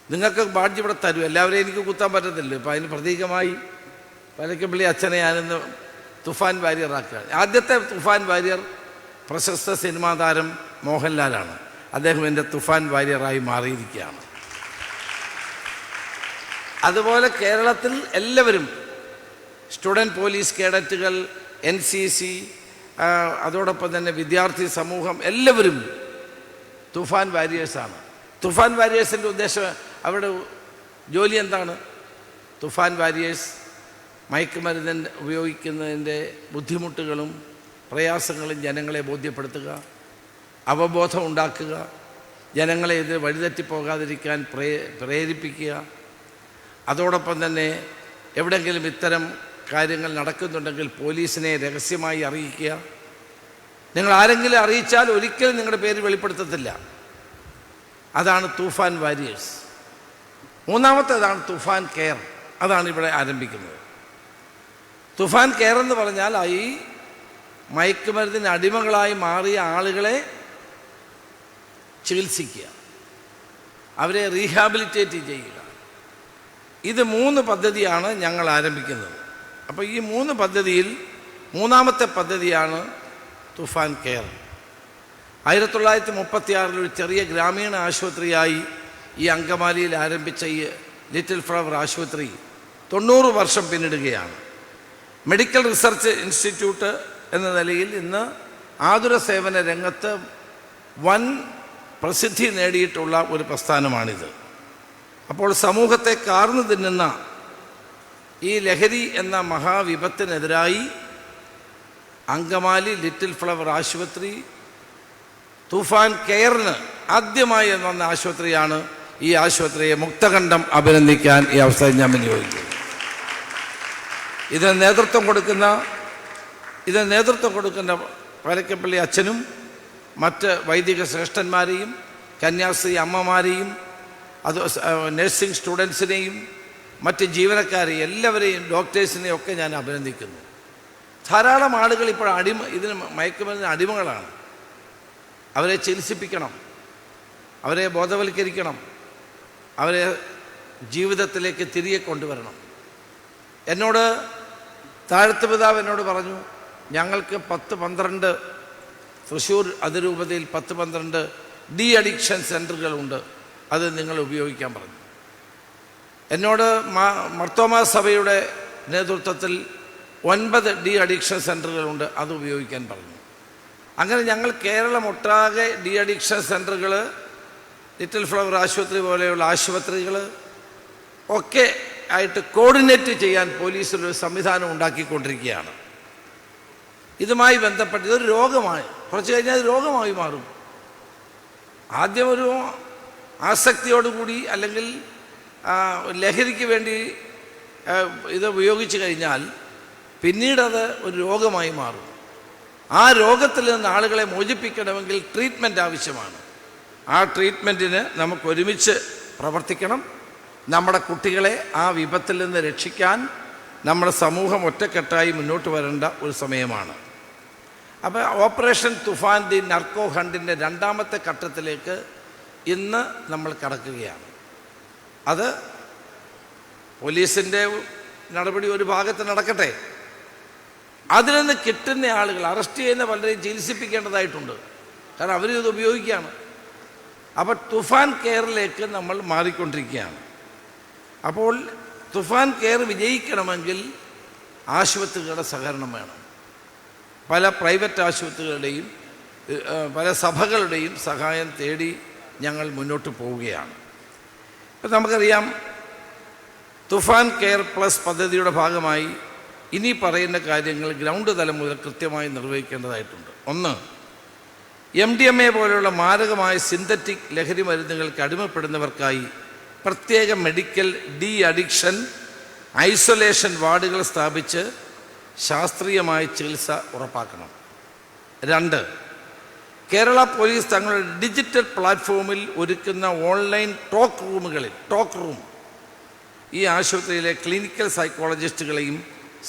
നിങ്ങൾക്ക് ബാഡ്ജ് ഇവിടെ തരും. എല്ലാവരെയും എനിക്ക് കുത്താൻ പറ്റത്തില്ല. ഇപ്പോൾ അതിന് പ്രതീകമായി പലക്കപ്പള്ളി അച്ഛനെ ഞാനിന്ന് തുഫാൻ വാരിയറാക്കുകയാണ്. ആദ്യത്തെ തുഫാൻ വാരിയർ പ്രശസ്ത സിനിമാ താരം മോഹൻലാലാണ്. അദ്ദേഹം എൻ്റെ തുഫാൻ വാരിയറായി മാറിയിരിക്കുകയാണ്. അതുപോലെ കേരളത്തിൽ എല്ലാവരും സ്റ്റുഡൻറ്റ് പോലീസ് കേഡറ്റുകൾ, NCC, അതോടൊപ്പം തന്നെ വിദ്യാർത്ഥി സമൂഹം എല്ലാവരും തുഫാൻ വാരിയേഴ്സാണ്. തുഫാൻ വാരിയേഴ്സിൻ്റെ ഉദ്ദേശം, അവരുടെ ജോലി എന്താണ്? തുഫാൻ വാരിയേഴ്സ് മയക്കുമരുന്ന് ഉപയോഗിക്കുന്നതിൻ്റെ ബുദ്ധിമുട്ടുകളും പ്രയാസങ്ങളും ജനങ്ങളെ ബോധ്യപ്പെടുത്തുക, അവബോധം ഉണ്ടാക്കുക, ജനങ്ങളെ ഇത് വഴിതെറ്റിപ്പോകാതിരിക്കാൻ പ്രേരിപ്പിക്കുക. അതോടൊപ്പം തന്നെ എവിടെയെങ്കിലും ഇത്തരം കാര്യങ്ങൾ നടക്കുന്നുണ്ടെങ്കിൽ പോലീസിനെ രഹസ്യമായി അറിയിക്കുക. നിങ്ങൾ ആരെങ്കിലും അറിയിച്ചാൽ ഒരിക്കലും നിങ്ങളുടെ പേര് വെളിപ്പെടുത്തത്തില്ല. അതാണ് തുഫാൻ വാരിയേഴ്സ്. മൂന്നാമത്തേതാണ് തുഫാൻ കെയർ. അതാണ് ഇവിടെ ആരംഭിക്കുന്നത്. തുഫാൻ കെയർ എന്ന് പറഞ്ഞാൽ ഈ മയക്കുമരുന്നിന് അടിമകളായി മാറിയ ആളുകളെ ചികിത്സിക്കുക, അവരെ റീഹാബിലിറ്റേറ്റ് ചെയ്യുക. ഇത് 3 പദ്ധതിയാണ് ഞങ്ങൾ ആരംഭിക്കുന്നത്. അപ്പോൾ ഈ 3 പദ്ധതിയിൽ മൂന്നാമത്തെ പദ്ധതിയാണ് തുഫാൻ കെയർ. 1936 ഒരു ചെറിയ ഗ്രാമീണ ആശുപത്രിയായി ഈ അങ്കമാലിയിൽ ആരംഭിച്ച ഈ ലിറ്റിൽ ഫ്ലവർ ആശുപത്രി 90 വർഷം പിന്നിടുകയാണ്. മെഡിക്കൽ റിസർച്ച് ഇൻസ്റ്റിറ്റ്യൂട്ട് എന്ന നിലയിൽ ഇന്ന് ആതുര സേവന രംഗത്ത് വൻ പ്രസിദ്ധി നേടിയിട്ടുള്ള ഒരു പ്രസ്ഥാനമാണിത്. അപ്പോൾ സമൂഹത്തെ കാർന്നു തിന്നുന്ന ഈ ലഹരി എന്ന മഹാവിപത്തിനെതിരായി അങ്കമാലി ലിറ്റിൽ ഫ്ലവർ ആശുപത്രി തുഫാൻ കെയറിന് ആദ്യമായി വന്ന ആശുപത്രിയാണ്. ഈ ആശുപത്രിയെ മുക്തകണ്ഠം അഭിനന്ദിക്കാൻ ഈ അവസരം ഞാൻ വിനിയോഗിക്കുന്നു. ഇതിന് നേതൃത്വം കൊടുക്കുന്ന വരക്കപ്പള്ളി അച്ഛനും മറ്റ് വൈദിക ശ്രേഷ്ഠന്മാരെയും കന്യാസ്ത്രീ അമ്മമാരെയും അത് നഴ്സിംഗ് സ്റ്റുഡൻസിനെയും മറ്റ് ജീവനക്കാരെയും എല്ലാവരെയും ഡോക്ടേഴ്സിനെയും ഒക്കെ ഞാൻ അഭിനന്ദിക്കുന്നു. ധാരാളം ആളുകൾ ഇപ്പോൾ ഇതിന് മയക്കുമരുന്നിന് അടിമകളാണ്. അവരെ ചികിത്സിപ്പിക്കണം, അവരെ ബോധവൽക്കരിക്കണം, അവരെ ജീവിതത്തിലേക്ക് തിരികെ കൊണ്ടുവരണം. എന്നോട് താഴത്ത് പിതാവ് എന്നോട് പറഞ്ഞു, ഞങ്ങൾക്ക് 10-12 തൃശ്ശൂർ അതിരൂപതയിൽ 10-12 ഡി അഡിക്ഷൻ സെൻ്ററുകളുണ്ട്, അത് നിങ്ങൾ ഉപയോഗിക്കാൻ പറഞ്ഞു. എന്നോട് മർത്തോമാ സഭയുടെ നേതൃത്വത്തിൽ 9 ഡി അഡിക്ഷൻ സെൻ്ററുകളുണ്ട്, അത് ഉപയോഗിക്കാൻ പറഞ്ഞു. അങ്ങനെ ഞങ്ങൾ കേരളം ഒട്ടാകെ ഡി അഡിക്ഷൻ സെൻ്ററുകൾ, ലിറ്റിൽ ഫ്ലവർ ആശുപത്രി പോലെയുള്ള ആശുപത്രികൾ ഒക്കെ ആയിട്ട് കോർഡിനേറ്റ് ചെയ്യാൻ പോലീസിലൊരു സംവിധാനം ഉണ്ടാക്കിക്കൊണ്ടിരിക്കുകയാണ്. ഇതുമായി ബന്ധപ്പെട്ട് ഇതൊരു രോഗമായി, കുറച്ച് കഴിഞ്ഞാൽ അത് രോഗമായി മാറും. ആദ്യം ഒരു ആസക്തിയോടുകൂടി അല്ലെങ്കിൽ ലഹരിക്ക് വേണ്ടി ഇത് ഉപയോഗിച്ച് കഴിഞ്ഞാൽ പിന്നീടത് ഒരു രോഗമായി മാറും. ആ രോഗത്തിൽ നിന്ന് ആളുകളെ മോചിപ്പിക്കണമെങ്കിൽ ട്രീറ്റ്മെൻറ്റ് ആവശ്യമാണ്. ആ ട്രീറ്റ്മെൻറ്റിന് നമുക്ക് ഒരുമിച്ച് പ്രവർത്തിക്കണം. നമ്മുടെ കുട്ടികളെ ആ വിപത്തിൽ നിന്ന് രക്ഷിക്കാൻ നമ്മുടെ സമൂഹം ഒറ്റക്കെട്ടായി മുന്നോട്ട് വരേണ്ട ഒരു സമയമാണ്. അപ്പോൾ ഓപ്പറേഷൻ തുഫാൻ ദി നർക്കോ ഹണ്ടിൻ്റെ 2ാമത്തെ ഘട്ടത്തിലേക്ക് ഇന്ന് നമ്മൾ കടക്കുകയാണ്. അത് പോലീസിൻ്റെ നടപടി ഒരു ഭാഗത്ത് നടക്കട്ടെ, അതിൽ നിന്ന് കിട്ടുന്ന ആളുകൾ, അറസ്റ്റ് ചെയ്യുന്ന പലരെയും ചികിത്സിപ്പിക്കേണ്ടതായിട്ടുണ്ട്. കാരണം അവരിത് ഉപയോഗിക്കുകയാണ്. അപ്പോൾ തുഫാൻ കെയറിലേക്ക് നമ്മൾ മാറിക്കൊണ്ടിരിക്കുകയാണ്. അപ്പോൾ തുഫാൻ കെയർ വിജയിക്കണമെങ്കിൽ ആശുപത്രികളുടെ സഹകരണം വേണം. പല പ്രൈവറ്റ് ആശുപത്രികളുടെയും പല സഭകളുടെയും സഹായം തേടി ഞങ്ങൾ മുന്നോട്ട് പോവുകയാണ്. ഇപ്പം നമുക്കറിയാം, തുഫാൻ കെയർ പ്ലസ് പദ്ധതിയുടെ ഭാഗമായി ഇനി പറയുന്ന കാര്യങ്ങൾ ഗ്രൗണ്ട് തലം മുതൽ കൃത്യമായി നിർവഹിക്കേണ്ടതായിട്ടുണ്ട്. 1, MDMA പോലെയുള്ള മാരകമായ സിന്തറ്റിക് ലഹരി മരുന്നുകൾക്ക് അടിമപ്പെടുന്നവർക്കായി പ്രത്യേക മെഡിക്കൽ ഡി അഡിക്ഷൻ ഐസൊലേഷൻ വാർഡുകൾ സ്ഥാപിച്ച് ശാസ്ത്രീയമായ ചികിത്സ ഉറപ്പാക്കണം. 2, കേരള പോലീസ് തങ്ങളുടെ ഡിജിറ്റൽ പ്ലാറ്റ്ഫോമിൽ ഒരുക്കുന്ന ഓൺലൈൻ ടോക്ക് റൂം ഈ ആശുപത്രിയിലെ ക്ലിനിക്കൽ സൈക്കോളജിസ്റ്റുകളെയും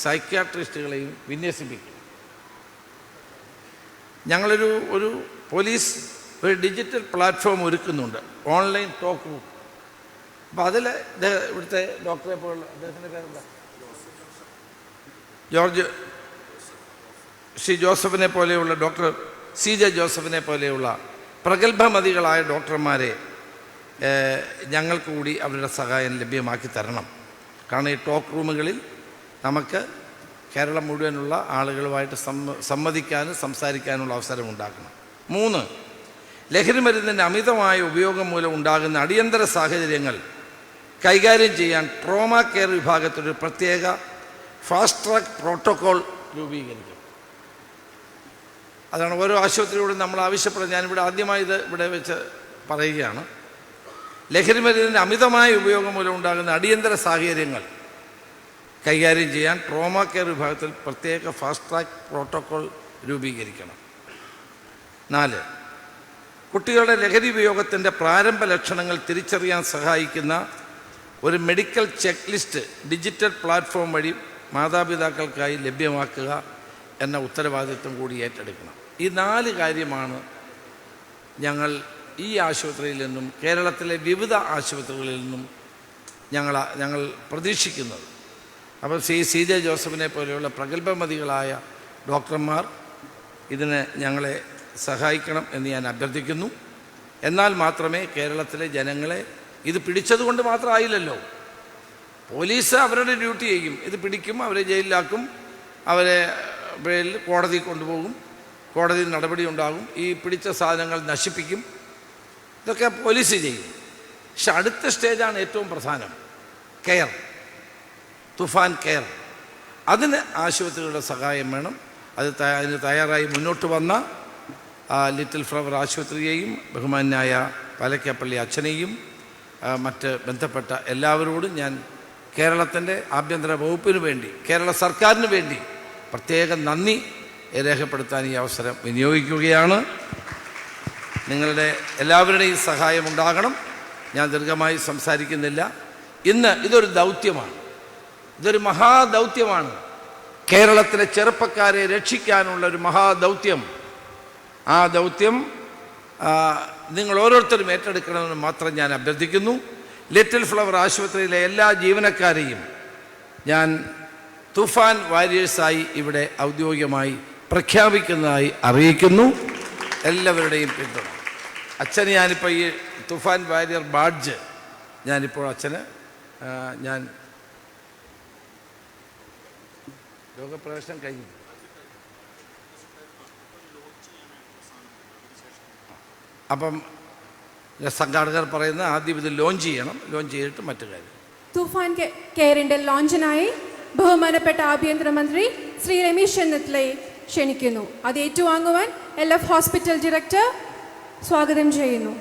സൈക്യാട്രിസ്റ്റുകളെയും വിന്യസിപ്പിക്കും. ഞങ്ങളൊരു പോലീസ് ഒരു ഡിജിറ്റൽ പ്ലാറ്റ്ഫോം ഒരുക്കുന്നുണ്ട്, ഓൺലൈൻ ടോക്ക് റൂം. അപ്പോൾ അതിൽ ഇവിടുത്തെ ഡോക്ടറെ പോലുള്ള, അദ്ദേഹത്തിൻ്റെ പേരെന്താ, ജോസഫിനെ പോലെയുള്ള ഡോക്ടർ CJ ജോസഫിനെ പോലെയുള്ള പ്രഗത്ഭമതികളായ ഡോക്ടർമാരെ ഞങ്ങൾക്ക് കൂടി അവരുടെ സഹായം ലഭ്യമാക്കി തരണം. കാരണം ഈ ടോക്ക് റൂമുകളിൽ നമുക്ക് കേരളം മുഴുവനുള്ള ആളുകളുമായിട്ട് സംവദിക്കാനും സംസാരിക്കാനുള്ള അവസരം ഉണ്ടാക്കണം. 3, ലഹരി മരുന്നിൻ്റെ അമിതമായ ഉപയോഗം മൂലം ഉണ്ടാകുന്ന അടിയന്തര സാഹചര്യങ്ങൾ കൈകാര്യം ചെയ്യാൻ ട്രോമ കെയർ വിഭാഗത്തിലൊരു പ്രത്യേക ഫാസ്റ്റ് ട്രാക്ക് പ്രോട്ടോക്കോൾ രൂപീകരിക്കും. അതാണ് ഓരോ ആശുപത്രിയോടും നമ്മൾ ആവശ്യപ്പെടുന്നത്. ഞാനിവിടെ ആദ്യമായി ഇവിടെ വെച്ച് പറയുകയാണ്. ലഹരി മരുന്നിൻ്റെ അമിതമായ ഉപയോഗം മൂലം ഉണ്ടാകുന്ന അടിയന്തര സാഹചര്യങ്ങൾ കൈകാര്യം ചെയ്യാൻ ട്രോമ കെയർ വിഭാഗത്തിൽ പ്രത്യേക ഫാസ്റ്റ് ട്രാക്ക് പ്രോട്ടോക്കോൾ രൂപീകരിക്കണം. 4, കുട്ടികളുടെ ലഹരി ഉപയോഗത്തിൻ്റെ പ്രാരംഭ ലക്ഷണങ്ങൾ തിരിച്ചറിയാൻ സഹായിക്കുന്ന ഒരു medical check list digital platform വഴി മാതാപിതാക്കൾക്കായി ലഭ്യമാക്കുക എന്ന ഉത്തരവാദിത്വം കൂടി ഏറ്റെടുക്കണം. ഈ 4 കാര്യമാണ് ഞങ്ങൾ ഈ ആശുപത്രിയിൽ നിന്നും കേരളത്തിലെ വിവിധ ആശുപത്രികളിൽ നിന്നും ഞങ്ങൾ പ്രതീക്ഷിക്കുന്നത്. അപ്പോൾ CJ ജോസഫിനെ പോലെയുള്ള പ്രഗത്ഭമതികളായ ഡോക്ടർമാർ ഇതിന് ഞങ്ങളെ സഹായിക്കണം എന്ന് ഞാൻ അഭ്യർത്ഥിക്കുന്നു. എന്നാൽ മാത്രമേ കേരളത്തിലെ ജനങ്ങളെ ഇത് പിടിച്ചതുകൊണ്ട് മാത്രമായില്ലല്ലോ. പോലീസ് അവരുടെ ഡ്യൂട്ടി ചെയ്യും, ഇത് പിടിക്കും, അവരെ ജയിലിലാക്കും, അവരെ കോടതി കൊണ്ടുപോകും, കോടതി നടപടി ഉണ്ടാകും, ഈ പിടിച്ച സാധനങ്ങൾ നശിപ്പിക്കും, ഇതൊക്കെ പോലീസ് ചെയ്യും. പക്ഷെ അടുത്ത സ്റ്റേജാണ് ഏറ്റവും പ്രധാനം, കെയർ, തുഫാൻ കെയർ. അതിന് ആശുപത്രികളുടെ സഹായം വേണം. അതിന് തയ്യാറായി മുന്നോട്ട് വന്ന ലിറ്റിൽ ഫ്ലവർ ആശുപത്രിയെയും ബഹുമാന്യായ പാലക്കാപ്പള്ളി അച്ഛനെയും മറ്റ് ബന്ധപ്പെട്ട എല്ലാവരോടും ഞാൻ കേരളത്തിൻ്റെ ആഭ്യന്തര വകുപ്പിന് വേണ്ടി, കേരള സർക്കാരിന് വേണ്ടി പ്രത്യേകം നന്ദി രേഖപ്പെടുത്താൻ ഈ അവസരം വിനിയോഗിക്കുകയാണ്. നിങ്ങളുടെ എല്ലാവരുടെയും സഹായം ഉണ്ടാകണം. ഞാൻ ദീർഘമായി സംസാരിക്കുന്നില്ല. ഇന്ന് ഇതൊരു ദൗത്യമാണ്, ഇതൊരു മഹാദൗത്യമാണ്. കേരളത്തിലെ ചെറുപ്പക്കാരെ രക്ഷിക്കാനുള്ള ഒരു മഹാദൗത്യം. ആ ദൗത്യം നിങ്ങൾ ഓരോരുത്തരും ഏറ്റെടുക്കണമെന്ന് മാത്രം ഞാൻ അഭ്യർത്ഥിക്കുന്നു. ലിറ്റിൽ ഫ്ലവർ ആശുപത്രിയിലെ എല്ലാ ജീവനക്കാരെയും ഞാൻ തുഫാൻ വാരിയേഴ്സായി ഇവിടെ ഔദ്യോഗികമായി പ്രഖ്യാപിക്കുന്നതായി അറിയിക്കുന്നു. എല്ലാവരുടെയും പിന്തുണ. അച്ഛന് ഞാനിപ്പോൾ ഈ തുഫാൻ വാരിയർ ബാഡ്ജ് ഞാനിപ്പോൾ അച്ഛന് ഞാൻ രോഗപ്രവേശനം കഴിഞ്ഞു. അപ്പം സംഘാടകർ പറയുന്ന ആദ്യം ഇത് ലോഞ്ച് ചെയ്യണം, ലോഞ്ച് ചെയ്തിട്ട് മറ്റു കാര്യം. തൂഫാൻ കെയറിന്റെ ലോഞ്ചിനായി ബഹുമാനപ്പെട്ട ആഭ്യന്തരമന്ത്രി ശ്രീ രമേശ് ചെന്നിത്തലയെ ക്ഷണിക്കുന്നു. അത് ഏറ്റുവാങ്ങുവാൻ LF ഹോസ്പിറ്റൽ ഡയറക്ടർ സ്വാഗതം ചെയ്യുന്നു.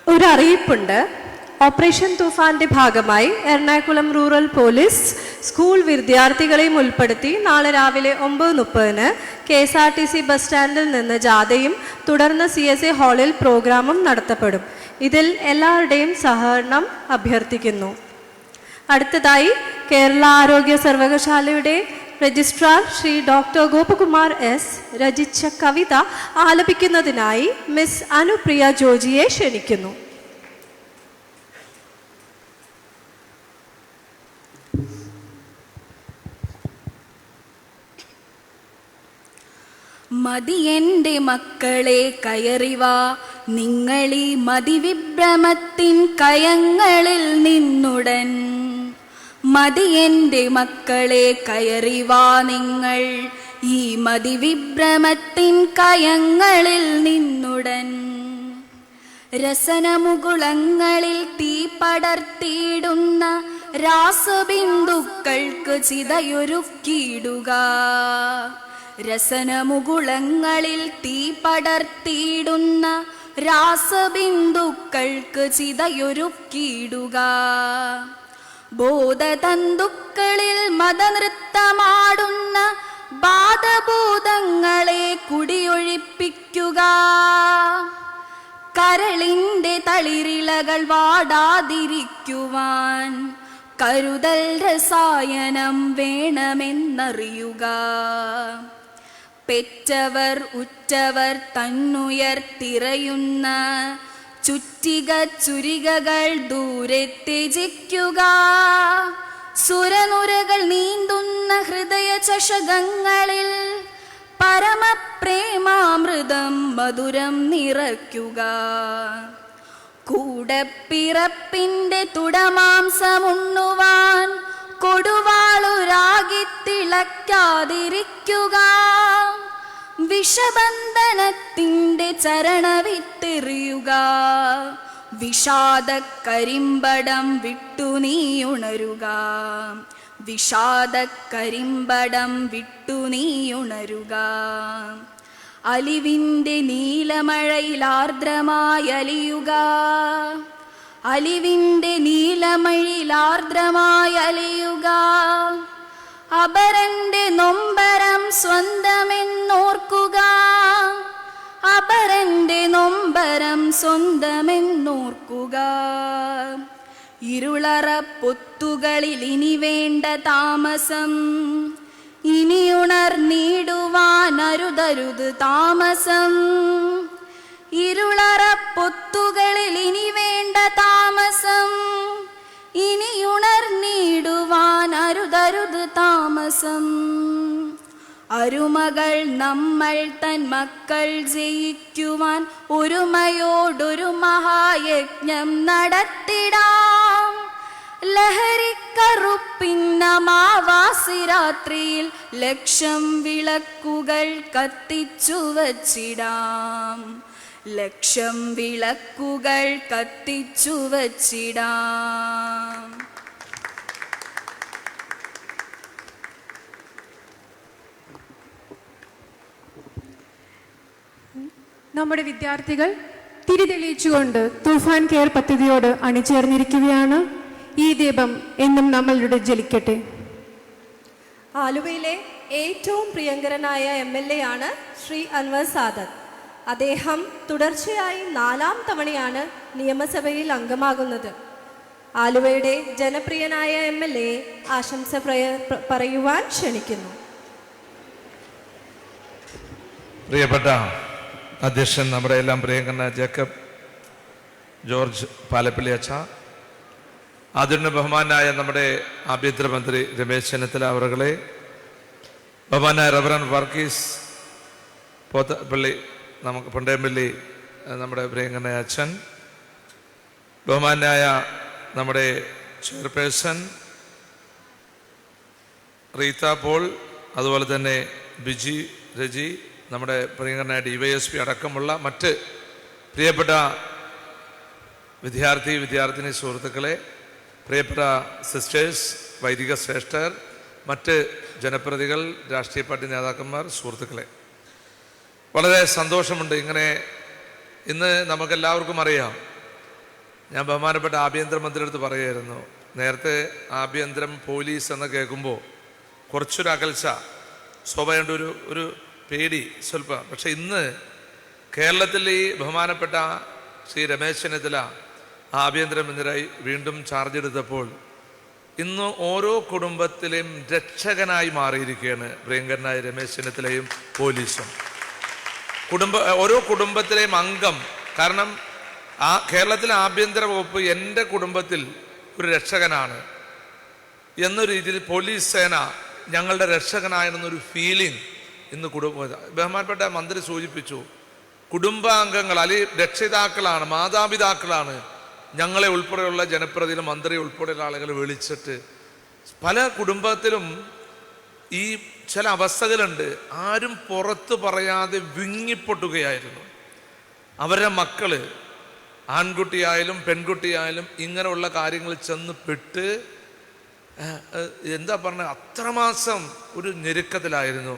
ഒരു അറിയിപ്പുണ്ട്. ഓപ്പറേഷൻ തൂഫാന്റെ ഭാഗമായി എറണാകുളം റൂറൽ പോലീസ് സ്കൂൾ വിദ്യാർത്ഥികളെയും ഉൾപ്പെടുത്തി നാളെ രാവിലെ 9:30 KSRTC ബസ് സ്റ്റാൻഡിൽ നിന്ന് ജാഥയും തുടർന്ന് CSA ഹാളിൽ പ്രോഗ്രാമും നടത്തപ്പെടും. ഇതിൽ എല്ലാവരുടെയും സഹകരണം അഭ്യർത്ഥിക്കുന്നു. അടുത്തതായി കേരള ആരോഗ്യ സർവകലാശാലയുടെ registrar Shri doctor Gopakumar S രചിച്ച കവിത ആലപിക്കുന്നതിനായി മിസ് അനുപ്രിയ ജോജിയെ ക്ഷണിക്കുന്നു. മതിയെൻ്റെ മക്കളെ കയറിവാ, നിങ്ങളീ മതിവിഭ്രമത്തിൻ കയങ്ങളിൽ നിന്നുടൻ. മതിയെൻ്റെ മക്കളെ കയറിവാ, നിങ്ങൾ ഈ മതിവിഭ്രമത്തിൻ കയങ്ങളിൽ നിന്നുടൻ. രസനമുകുളങ്ങളിൽ തീ പടർത്തിയിടുന്ന രാസബിന്ദുക്കൾക്ക് ചിതയൊരുക്കിയിടുക. രസനമുകുളങ്ങളിൽ തീ പടർത്തിയിടുന്ന രാസബിന്ദുക്കൾക്ക് ചിതയൊരുക്കിയിടുക. ബോധതന്തുക്കളിൽ മതനൃത്തമാടുന്ന ബാധഭൂതങ്ങളെ കുടിയൊഴിപ്പിക്കുക. കരളിൻ്റെ തളിരിളകൾ വാടാതിരിക്കുവാൻ കരുതൽ രസായനം വേണമെന്നറിയുക. പെറ്റവർ ഉറ്റവർ തന്നുയർത്തിറയുന്ന ചുറ്റിക ചുരികകൾ ദൂരെ ത്യജിക്കുക. സുരനുരകൾ നീന്തുന്ന ഹൃദയ ചഷകങ്ങളിൽ പരമപ്രേമാമൃതം മധുരം നിറയ്ക്കുക. കൂടപ്പിറപ്പിൻ്റെ തുടമാംസമുണ്ണുവാൻ കൊടുവാളുരാഗി തിളയ്ക്കാതിരിക്കുക. വിഷബന്ധനത്തിൻ്റെ ചരണവിത്തെറിയുക. വിഷാദക്കരിമ്പടം വിട്ടു നീ ഉണരുക. വിഷാദക്കരിമ്പടം വിട്ടു നീയുണരുക. അലിവിൻ്റെ നീലമഴയിൽ ആർദ്രമായി അലിയുക. അലിവിൻ്റെ നീലമഴയിൽ ആർദ്രമായി അലിയുക. അപരന്റെ നൊമ്പരം സ്വന്തമെന്നോർക്കുക. അപരന്റെ നൊമ്പരം സ്വന്തമെന്നോർക്കുക. ഇരുളറ പൊത്തുകളിൽ ഇനി വേണ്ട താമസം. ഇനിയുണർന്നിടുവാൻ അരുതരുത് താമസം. ഇരുളറ പൊത്തുകളിൽ ഇനി വേണ്ട താമസം. ഇനിയുണർന്നിടുവാൻ അരുതരുത് താമസം. അരുമകൾ നമ്മൾ തൻ മക്കൾ ജയിക്കുവാൻ ഒരുമയോടൊരു മഹായജ്ഞം നടത്തിടാം. ലഹരിക്കറുപ്പിന്നമാവാസി രാത്രിയിൽ ലക്ഷം വിളക്കുകൾ കത്തിച്ചു വച്ചിടാം. ലക്ഷം വിളക്കുകൾ കത്തിച്ചു വച്ചിടാം. നമ്മുടെ വിദ്യാർത്ഥികൾ തിരിതെളിയിച്ചുകൊണ്ട് തൂഫാൻ കെയർ പദ്ധതിയോട് അണിചേർന്നിരിക്കുകയാണ്. ഈ ദീപം എന്നും നമ്മളുടെ ജ്വലിക്കട്ടെ. ആലുവയിലെ ഏറ്റവും പ്രിയങ്കരനായ MLA ആണ് ശ്രീ അൻവർ സാദത്ത്. അദ്ദേഹം തുടർച്ചയായി 4ാം തവണയാണ് നിയമസഭയിൽ അംഗമാകുന്നത്. ആലുവയുടെ ജനപ്രിയനായ MLA ആശംസ പറയുവാൻ ക്ഷണിക്കുന്നു. പ്രിയപ്പെട്ട അധ്യക്ഷൻ, നമ്മുടെ എല്ലാം പ്രിയങ്കരനായ ജേക്കബ് ജോർജ് പാലപ്പള്ളി അച്ഛ, അതിന് ബഹുമാനായ നമ്മുടെ ആഭ്യന്തരമന്ത്രി രമേശ് ചെന്നിത്തല അവറുകളെ, ബഹുമാനായ റവറൻ വർഗീസ് പോത്തപ്പള്ളി, നമുക്ക് പൊണ്ടേമ്പള്ളി നമ്മുടെ പ്രിയങ്കരനായ അച്ഛൻ, ബഹുമാനായ നമ്മുടെ ചെയർപേഴ്സൺ റീത്ത പോൾ, അതുപോലെ തന്നെ ബിജി രജി, നമ്മുടെ പ്രിയങ്കരനായ DYSP അടക്കമുള്ള മറ്റ് പ്രിയപ്പെട്ട വിദ്യാർത്ഥിനി സുഹൃത്തുക്കളെ, പ്രിയപ്പെട്ട സിസ്റ്റേഴ്സ്, വൈദിക ശ്രേഷ്ഠർ, മറ്റ് ജനപ്രതിനിധികൾ, രാഷ്ട്രീയ പാർട്ടി നേതാക്കന്മാർ, സുഹൃത്തുക്കളെ, വളരെ സന്തോഷമുണ്ട്. ഇങ്ങനെ ഇന്ന് നമുക്കെല്ലാവർക്കും അറിയാം, ഞാൻ ബഹുമാനപ്പെട്ട ആഭ്യന്തരമന്ത്രിയുടെ അടുത്ത് പറയുമായിരുന്നു, നേരത്തെ ആഭ്യന്തരം പോലീസ് എന്ന് കേൾക്കുമ്പോൾ കുറച്ചൊരു അകൽച്ച, സ്വാഭാവികമായിട്ട് ഒരു പേടി സ്വല്പം. പക്ഷെ ഇന്ന് കേരളത്തിൽ ഈ ബഹുമാനപ്പെട്ട ശ്രീ രമേശ് ചെന്നിത്തല ആഭ്യന്തരമന്ത്രിയായി വീണ്ടും ചാർജ് എടുത്തപ്പോൾ ഇന്ന് ഓരോ കുടുംബത്തിലെയും രക്ഷകനായി മാറിയിരിക്കുകയാണ് പ്രിയങ്കരനായ രമേശ് ചെന്നിത്തലയും പോലീസും. ഓരോ കുടുംബത്തിലെയും അംഗം. കാരണം കേരളത്തിലെ ആഭ്യന്തര വകുപ്പ് എൻ്റെ കുടുംബത്തിൽ ഒരു രക്ഷകനാണ് എന്നൊരു രീതിയിൽ പോലീസ് സേന ഞങ്ങളുടെ രക്ഷകനായെന്നൊരു ഫീലിംഗ് ഇന്ന് ബഹുമാനപ്പെട്ട മന്ത്രി സൂചിപ്പിച്ചു. കുടുംബാംഗങ്ങൾ അല്ലെങ്കിൽ രക്ഷിതാക്കളാണ്, മാതാപിതാക്കളാണ് ഞങ്ങളെ ഉൾപ്പെടെയുള്ള ജനപ്രതിനിധി, മന്ത്രി ഉൾപ്പെടെയുള്ള ആളുകൾ വിളിച്ചിട്ട് പല കുടുംബത്തിലും ഈ ചില അവസ്ഥകളുണ്ട്. ആരും പുറത്ത് പറയാതെ വിങ്ങിപ്പൊട്ടുകയായിരുന്നു. അവരുടെ മക്കള്, ആൺകുട്ടിയായാലും പെൺകുട്ടിയായാലും ഇങ്ങനെയുള്ള കാര്യങ്ങൾ ചെന്ന് പെട്ട് എന്താ പറഞ്ഞ അത്രമാസം ഒരു ഞെരുക്കത്തിലായിരുന്നു.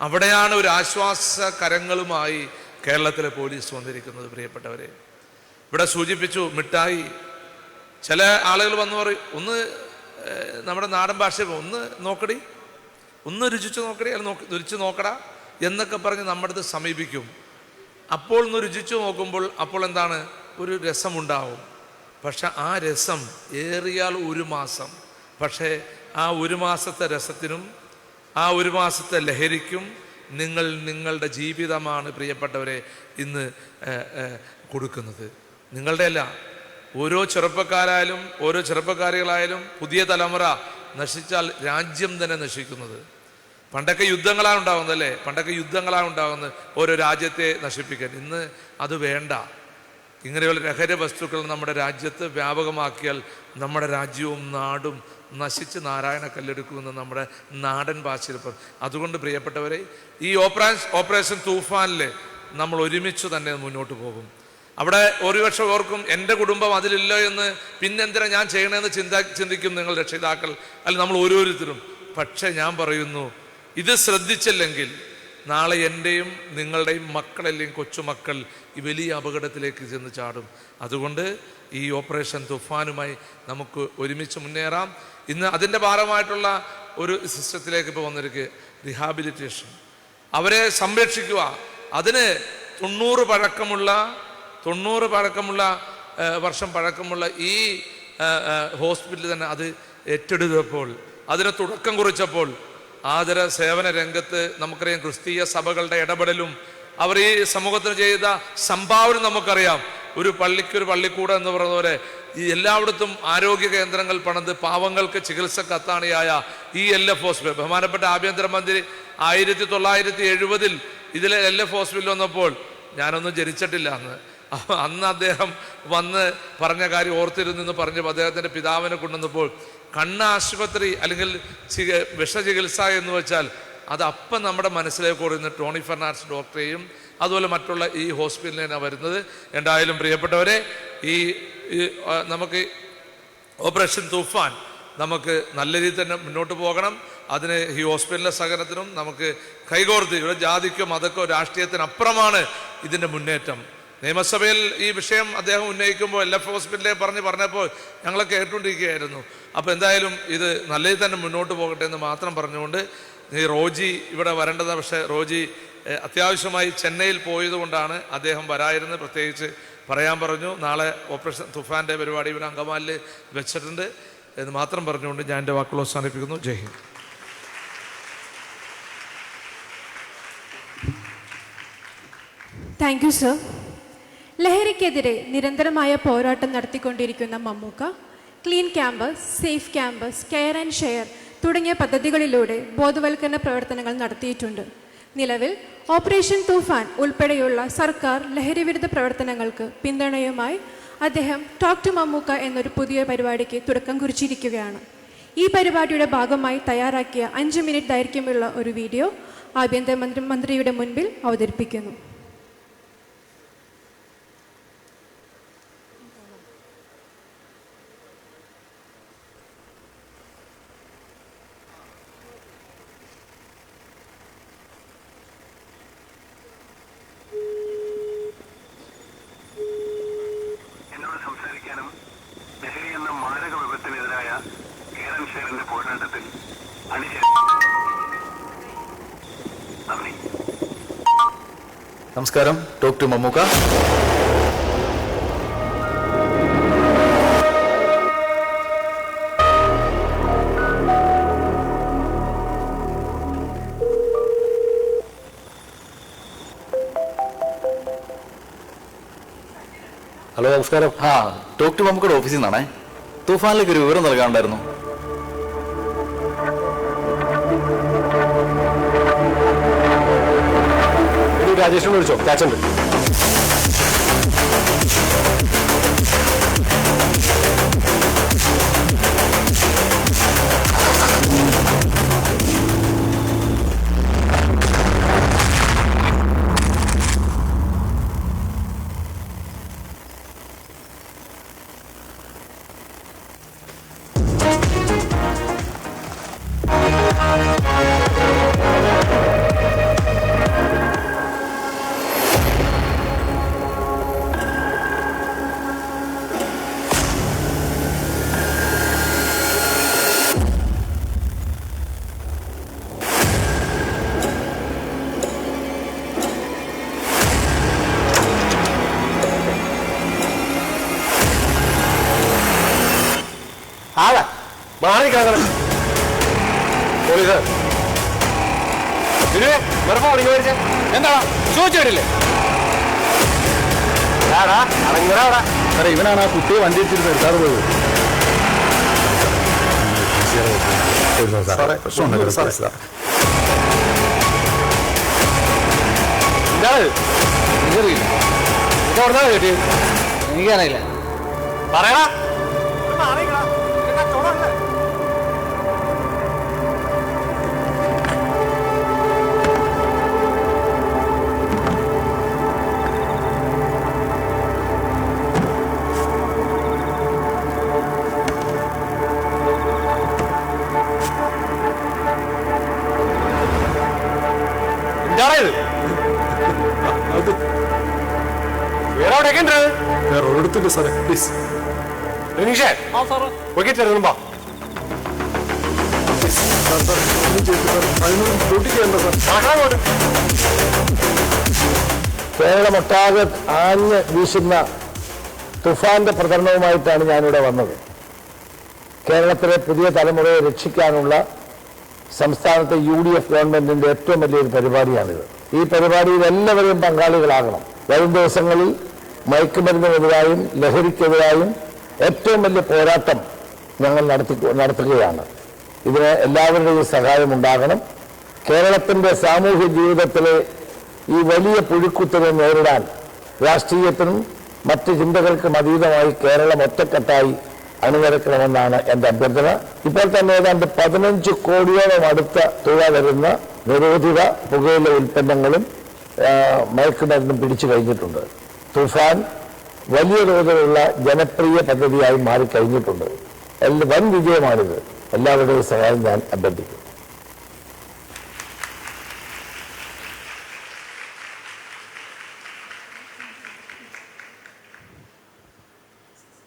അവിടെയാണ് ഒരു ആശ്വാസ കരങ്ങളുമായി കേരളത്തിലെ പോലീസ് വന്നിരിക്കുന്നത്. പ്രിയപ്പെട്ടവരെ, ഇവിടെ സൂചിപ്പിച്ചു മിഠായി. ചില ആളുകൾ വന്ന് പറയും, ഒന്ന് നമ്മുടെ നാടൻ ഭാഷ ഒന്ന് നോക്കടി, ഒന്ന് രുചിച്ച് നോക്കടി, അല്ല രുചിച്ച് നോക്കടാ എന്നൊക്കെ പറഞ്ഞ് നമ്മുടെ അടുത്ത് സമീപിക്കും. അപ്പോൾ ഒന്ന് രുചിച്ച് നോക്കുമ്പോൾ അപ്പോൾ എന്താണ്, ഒരു രസമുണ്ടാവും. പക്ഷെ ആ രസം ഏറിയാൽ 1 മാസം. പക്ഷേ ആ 1 മാസത്തെ രസത്തിനും ആ 1 മാസത്തെ ലഹരിക്കും നിങ്ങളുടെ ജീവിതമാണ് പ്രിയപ്പെട്ടവരെ ഇന്ന് കൊടുക്കുന്നത്. നിങ്ങളുടെ അല്ല, ഓരോ ചെറുപ്പക്കാരായാലും ഓരോ ചെറുപ്പക്കാരികളായാലും പുതിയ തലമുറ നശിച്ചാൽ രാജ്യം തന്നെ നശിക്കുന്നത്. പണ്ടൊക്കെ യുദ്ധങ്ങളാണ് ഉണ്ടാകുന്നത്, അല്ലേ? പണ്ടൊക്കെ യുദ്ധങ്ങളാണ് ഉണ്ടാകുന്നത് ഓരോ രാജ്യത്തെ നശിപ്പിക്കാൻ. ഇന്ന് അത് വേണ്ട. ഇങ്ങനെയുള്ള ലഹരി വസ്തുക്കൾ നമ്മുടെ രാജ്യത്ത് വ്യാപകമാക്കിയാൽ നമ്മുടെ രാജ്യവും നാടും നശിച്ച് നാരായണ കല്ലെടുക്കുമെന്ന് നമ്മുടെ നാടൻ ഭാഷയിൽ പറയും. അതുകൊണ്ട് പ്രിയപ്പെട്ടവരെ, ഈ ഓപ്പറേഷൻ തൂഫാനിൽ നമ്മൾ ഒരുമിച്ച് തന്നെ മുന്നോട്ട് പോകും. അവിടെ ഒരുപക്ഷെ ഓർക്കും എൻ്റെ കുടുംബം അതിലില്ലോ എന്ന്, പിന്നെന്തിനാ ഞാൻ ചെയ്യണമെന്ന് ചിന്തിക്കും നിങ്ങൾ രക്ഷിതാക്കൾ, അല്ല നമ്മൾ ഓരോരുത്തരും. പക്ഷെ ഞാൻ പറയുന്നു, ഇത് ശ്രദ്ധിച്ചില്ലെങ്കിൽ നാളെ എൻ്റെയും നിങ്ങളുടെയും മക്കളല്ലെങ്കിൽ കൊച്ചുമക്കൾ ഈ വലിയ അപകടത്തിലേക്ക് ചെന്ന് ചാടും. അതുകൊണ്ട് ഈ ഓപ്പറേഷൻ തുഫാനുമായി നമുക്ക് ഒരുമിച്ച് മുന്നേറാം. ഇന്ന് അതിൻ്റെ ഭാഗമായിട്ടുള്ള ഒരു സിസ്റ്റത്തിലേക്ക് ഇപ്പോൾ വന്നിരിക്കുക, റിഹാബിലിറ്റേഷൻ. അവരെ സംരക്ഷിക്കുക. അതിന് 90 വർഷം പഴക്കമുള്ള ഈ ഹോസ്പിറ്റൽ തന്നെ അത് ഏറ്റെടുത്തപ്പോൾ, അതിന് തുടക്കം കുറിച്ചപ്പോൾ, ആദര സേവന രംഗത്ത് നമുക്കറിയാം ക്രിസ്തീയ സഭകളുടെ ഇടപെടലും അവർ ഈ സമൂഹത്തിന് ചെയ്ത സംഭാവന നമുക്കറിയാം. ഒരു പള്ളിക്കൊരു പള്ളിക്കൂടം എന്ന് പറയുന്നവരെ ഈ എല്ലായിടത്തും ആരോഗ്യ കേന്ദ്രങ്ങൾ പണിത് പാവങ്ങൾക്ക് ചികിത്സക്ക് അത്താണിയായ ഈ LF ഹോസ്പിറ്റൽ, ബഹുമാനപ്പെട്ട ആഭ്യന്തരമന്ത്രി 1970 ഇതിലെ LF ഹോസ്പിറ്റൽ വന്നപ്പോൾ ഞാനൊന്നും ജനിച്ചിട്ടില്ല അന്ന് അദ്ദേഹം വന്ന് പറഞ്ഞ കാര്യം ഓർത്തിരുന്നെന്ന് പറഞ്ഞപ്പോൾ അദ്ദേഹത്തിൻ്റെ പിതാവിനെ കൊണ്ടുവന്നപ്പോൾ കണ്ണ് ആശുപത്രി അല്ലെങ്കിൽ വിഷചികിത്സ എന്ന് വെച്ചാൽ അത് അപ്പം നമ്മുടെ മനസ്സിലേക്ക് ഓടുന്ന ടോണി ഫെർണാണ്ടസ് ഡോക്ടറെയും അതുപോലെ മറ്റുള്ള ഈ ഹോസ്പിറ്റലിലാണ് വരുന്നത്. എന്തായാലും പ്രിയപ്പെട്ടവരെ, ഈ നമുക്ക് ഓപ്പറേഷൻ തൂഫാൻ നമുക്ക് നല്ല രീതിയിൽ തന്നെ മുന്നോട്ട് പോകണം. അതിന് ഈ ഹോസ്പിറ്റലിലെ സഹകരണത്തിനും നമുക്ക് കൈകോർത്ത്, ഇവിടെ ജാതിക്കോ മതക്കോ രാഷ്ട്രീയത്തിനപ്പുറമാണ് ഇതിൻ്റെ മുന്നേറ്റം. നിയമസഭയിൽ ഈ വിഷയം അദ്ദേഹം ഉന്നയിക്കുമ്പോൾ LF ഹോസ്പിറ്റലിലെ പറഞ്ഞപ്പോൾ ഞങ്ങൾ കേട്ടുകൊണ്ടിരിക്കുകയായിരുന്നു. അപ്പോൾ എന്തായാലും ഇത് നല്ല രീതിയിൽ തന്നെ മുന്നോട്ട് പോകട്ടെ എന്ന് മാത്രം പറഞ്ഞുകൊണ്ട്, ഈ റോജി ഇവിടെ വരേണ്ടത്, പക്ഷേ റോജി അത്യാവശ്യമായി ചെന്നൈയിൽ പോയതുകൊണ്ടാണ് അദ്ദേഹം വരായിരുന്നത്. പ്രത്യേകിച്ച് പറയാൻ പറഞ്ഞു. നാളെ ഓപ്പറേഷൻ തുഫാൻ്റെ പരിപാടി ഇവിടെ അങ്കമാലിൽ വെച്ചിട്ടുണ്ട് എന്ന് മാത്രം പറഞ്ഞുകൊണ്ട് ഞാൻ എൻ്റെ വാക്കുകൾ അവസാനിപ്പിക്കുന്നു. Jai Hind. Thank you sir. ലഹരിക്കെതിരെ നിരന്തരമായ പോരാട്ടം നടത്തിക്കൊണ്ടിരിക്കുന്ന Mammukka clean campus, safe campus, care and share തുടങ്ങിയ പദ്ധതികളിലൂടെ ബോധവൽക്കരണ പ്രവർത്തനങ്ങൾ നടത്തിയിട്ടുണ്ട്. നിലവിൽ ഓപ്പറേഷൻ തൂഫാൻ ഉൾപ്പെടെയുള്ള സർക്കാർ ലഹരിവിരുദ്ധ പ്രവർത്തനങ്ങൾക്ക് പിന്തുണയുമായി അദ്ദേഹം ടോക്ക് ടു മമ്മൂക്ക എന്നൊരു പുതിയ പരിപാടിക്ക് തുടക്കം കുറിച്ചിരിക്കുകയാണ്. ഈ പരിപാടിയുടെ ഭാഗമായി തയ്യാറാക്കിയ 5 മിനിറ്റ് ദൈർഘ്യമുള്ള ഒരു വീഡിയോ ആഭ്യന്തരമന്ത്രിയുടെ മുൻപിൽ അവതരിപ്പിക്കുന്നു. നമസ്കാരം. Talk to Mammookka. ഹലോ, നമസ്കാരം. ടോക്ക് ടു മമ്മൂക്കയുടെ ഓഫീസിൽ നിന്നാണേ. തൂഫാനിലേക്ക് ഒരു വിവരം നൽകാനുണ്ടായിരുന്നു. രാജേഷിനെ വിളിച്ചോ? ക്യാച്ചുണ്ട്. എന്താ ചോദിച്ചിട്ടില്ലേ? ഇവനാണ് ആ കുട്ടിയെ വണ്ടി വെച്ചിട്ട് എടുക്കാതെ പോയത്. എനിക്കറിയില്ല. പറയണ വേറെ ഒരിടത്തുണ്ട് സാറേ, പ്ലീസ്. രനീഷേ, വൈകിട്ട് ഇറങ്ങുമ്പോ കേരളമൊട്ടാകെ ആഞ്ഞ് വീശുന്ന തുഫാന്റെ പ്രചരണവുമായിട്ടാണ് ഞാനിവിടെ വന്നത്. കേരളത്തിലെ പുതിയ തലമുറയെ രക്ഷിക്കാനുള്ള സംസ്ഥാനത്തെ UDF ഗവൺമെന്റിന്റെ ഏറ്റവും വലിയൊരു പരിപാടിയാണിത്. ഈ പരിപാടിയിൽ എല്ലാവരെയും പങ്കാളികളാകണം. വരും ദിവസങ്ങളിൽ മയക്കുമരുന്നിനെതിരായും ലഹരിക്കെതിരായും ഏറ്റവും വലിയ പോരാട്ടം ഞങ്ങൾ നടത്തുകയാണ്. ഇതിന് എല്ലാവരുടെയും സഹായം ഉണ്ടാകണം. കേരളത്തിൻ്റെ സാമൂഹ്യ ജീവിതത്തിലെ ഈ വലിയ പുഴുക്കുത്തിനെ നേരിടാൻ രാഷ്ട്രീയത്തിനും മറ്റ് ചിന്തകൾക്കും അതീതമായി കേരളം ഒറ്റക്കെട്ടായി അണിനിരക്കണമെന്നാണ് എൻ്റെ അഭ്യർത്ഥന. ഇപ്പോൾ തന്നെ ഏതാണ്ട് 15 കോടിയോളം അടുത്ത തുക വരുന്ന നിരോധിത പുകയില ഉൽപ്പന്നങ്ങളും മയക്കുമരുന്നും പിടിച്ചു കഴിഞ്ഞിട്ടുണ്ട്. തുഫാൻ വലിയ തോതിലുള്ള ജനപ്രിയ പദ്ധതിയായി മാറിക്കഴിഞ്ഞിട്ടുണ്ട്. വൻ വിജയമാണിത്. എല്ലാവരുടെയും സഹായം ഞാൻ അഭ്യർത്ഥിക്കും.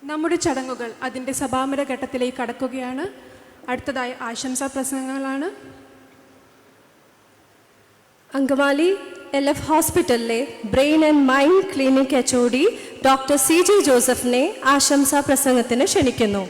നമ്മുടെ ചടങ്ങുകൾ അതിൻ്റെ സഭാമര ഘട്ടത്തിലേക്ക് കടക്കുകയാണ്. അടുത്തതായി ആശംസാ പ്രസംഗങ്ങളാണ്. അങ്കമാലി LF ഹോസ്പിറ്റലിലെ brain and mind clinic HOD doctor CG ജോസഫിനെ ആശംസാ പ്രസംഗത്തിന് ക്ഷണിക്കുന്നു.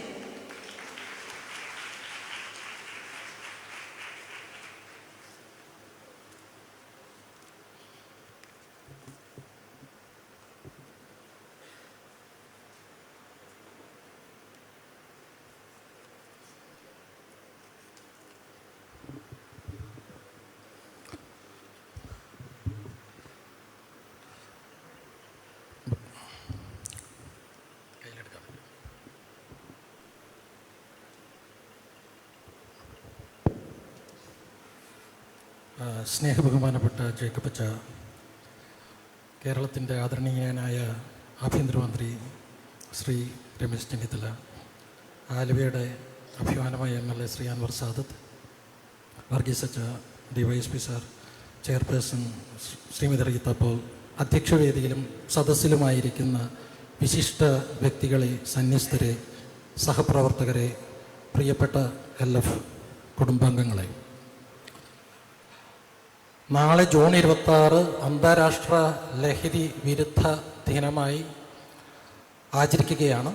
സ്നേഹബഹുമാനപ്പെട്ട ജേക്കബച്ച, കേരളത്തിൻ്റെ ആദരണീയനായ ആഭ്യന്തരമന്ത്രി ശ്രീ രമേശ് ചെന്നിത്തല, ആലുവയുടെ അഭിമാനമായ MLA ശ്രീ അൻവർ സാദത്ത്, വർഗീസ് അച്ച, DYSP sir, chairperson Shrimati Reetha Paul, അധ്യക്ഷവേദിയിലും സദസ്സിലുമായിരിക്കുന്ന വിശിഷ്ട വ്യക്തികളെ, സന്യസ്തരെ, സഹപ്രവർത്തകരെ, പ്രിയപ്പെട്ട LF കുടുംബാംഗങ്ങളെ, നാളെ ജൂൺ 26 അന്താരാഷ്ട്ര ലഹരി വിരുദ്ധ ദിനമായി ആചരിക്കുകയാണ്.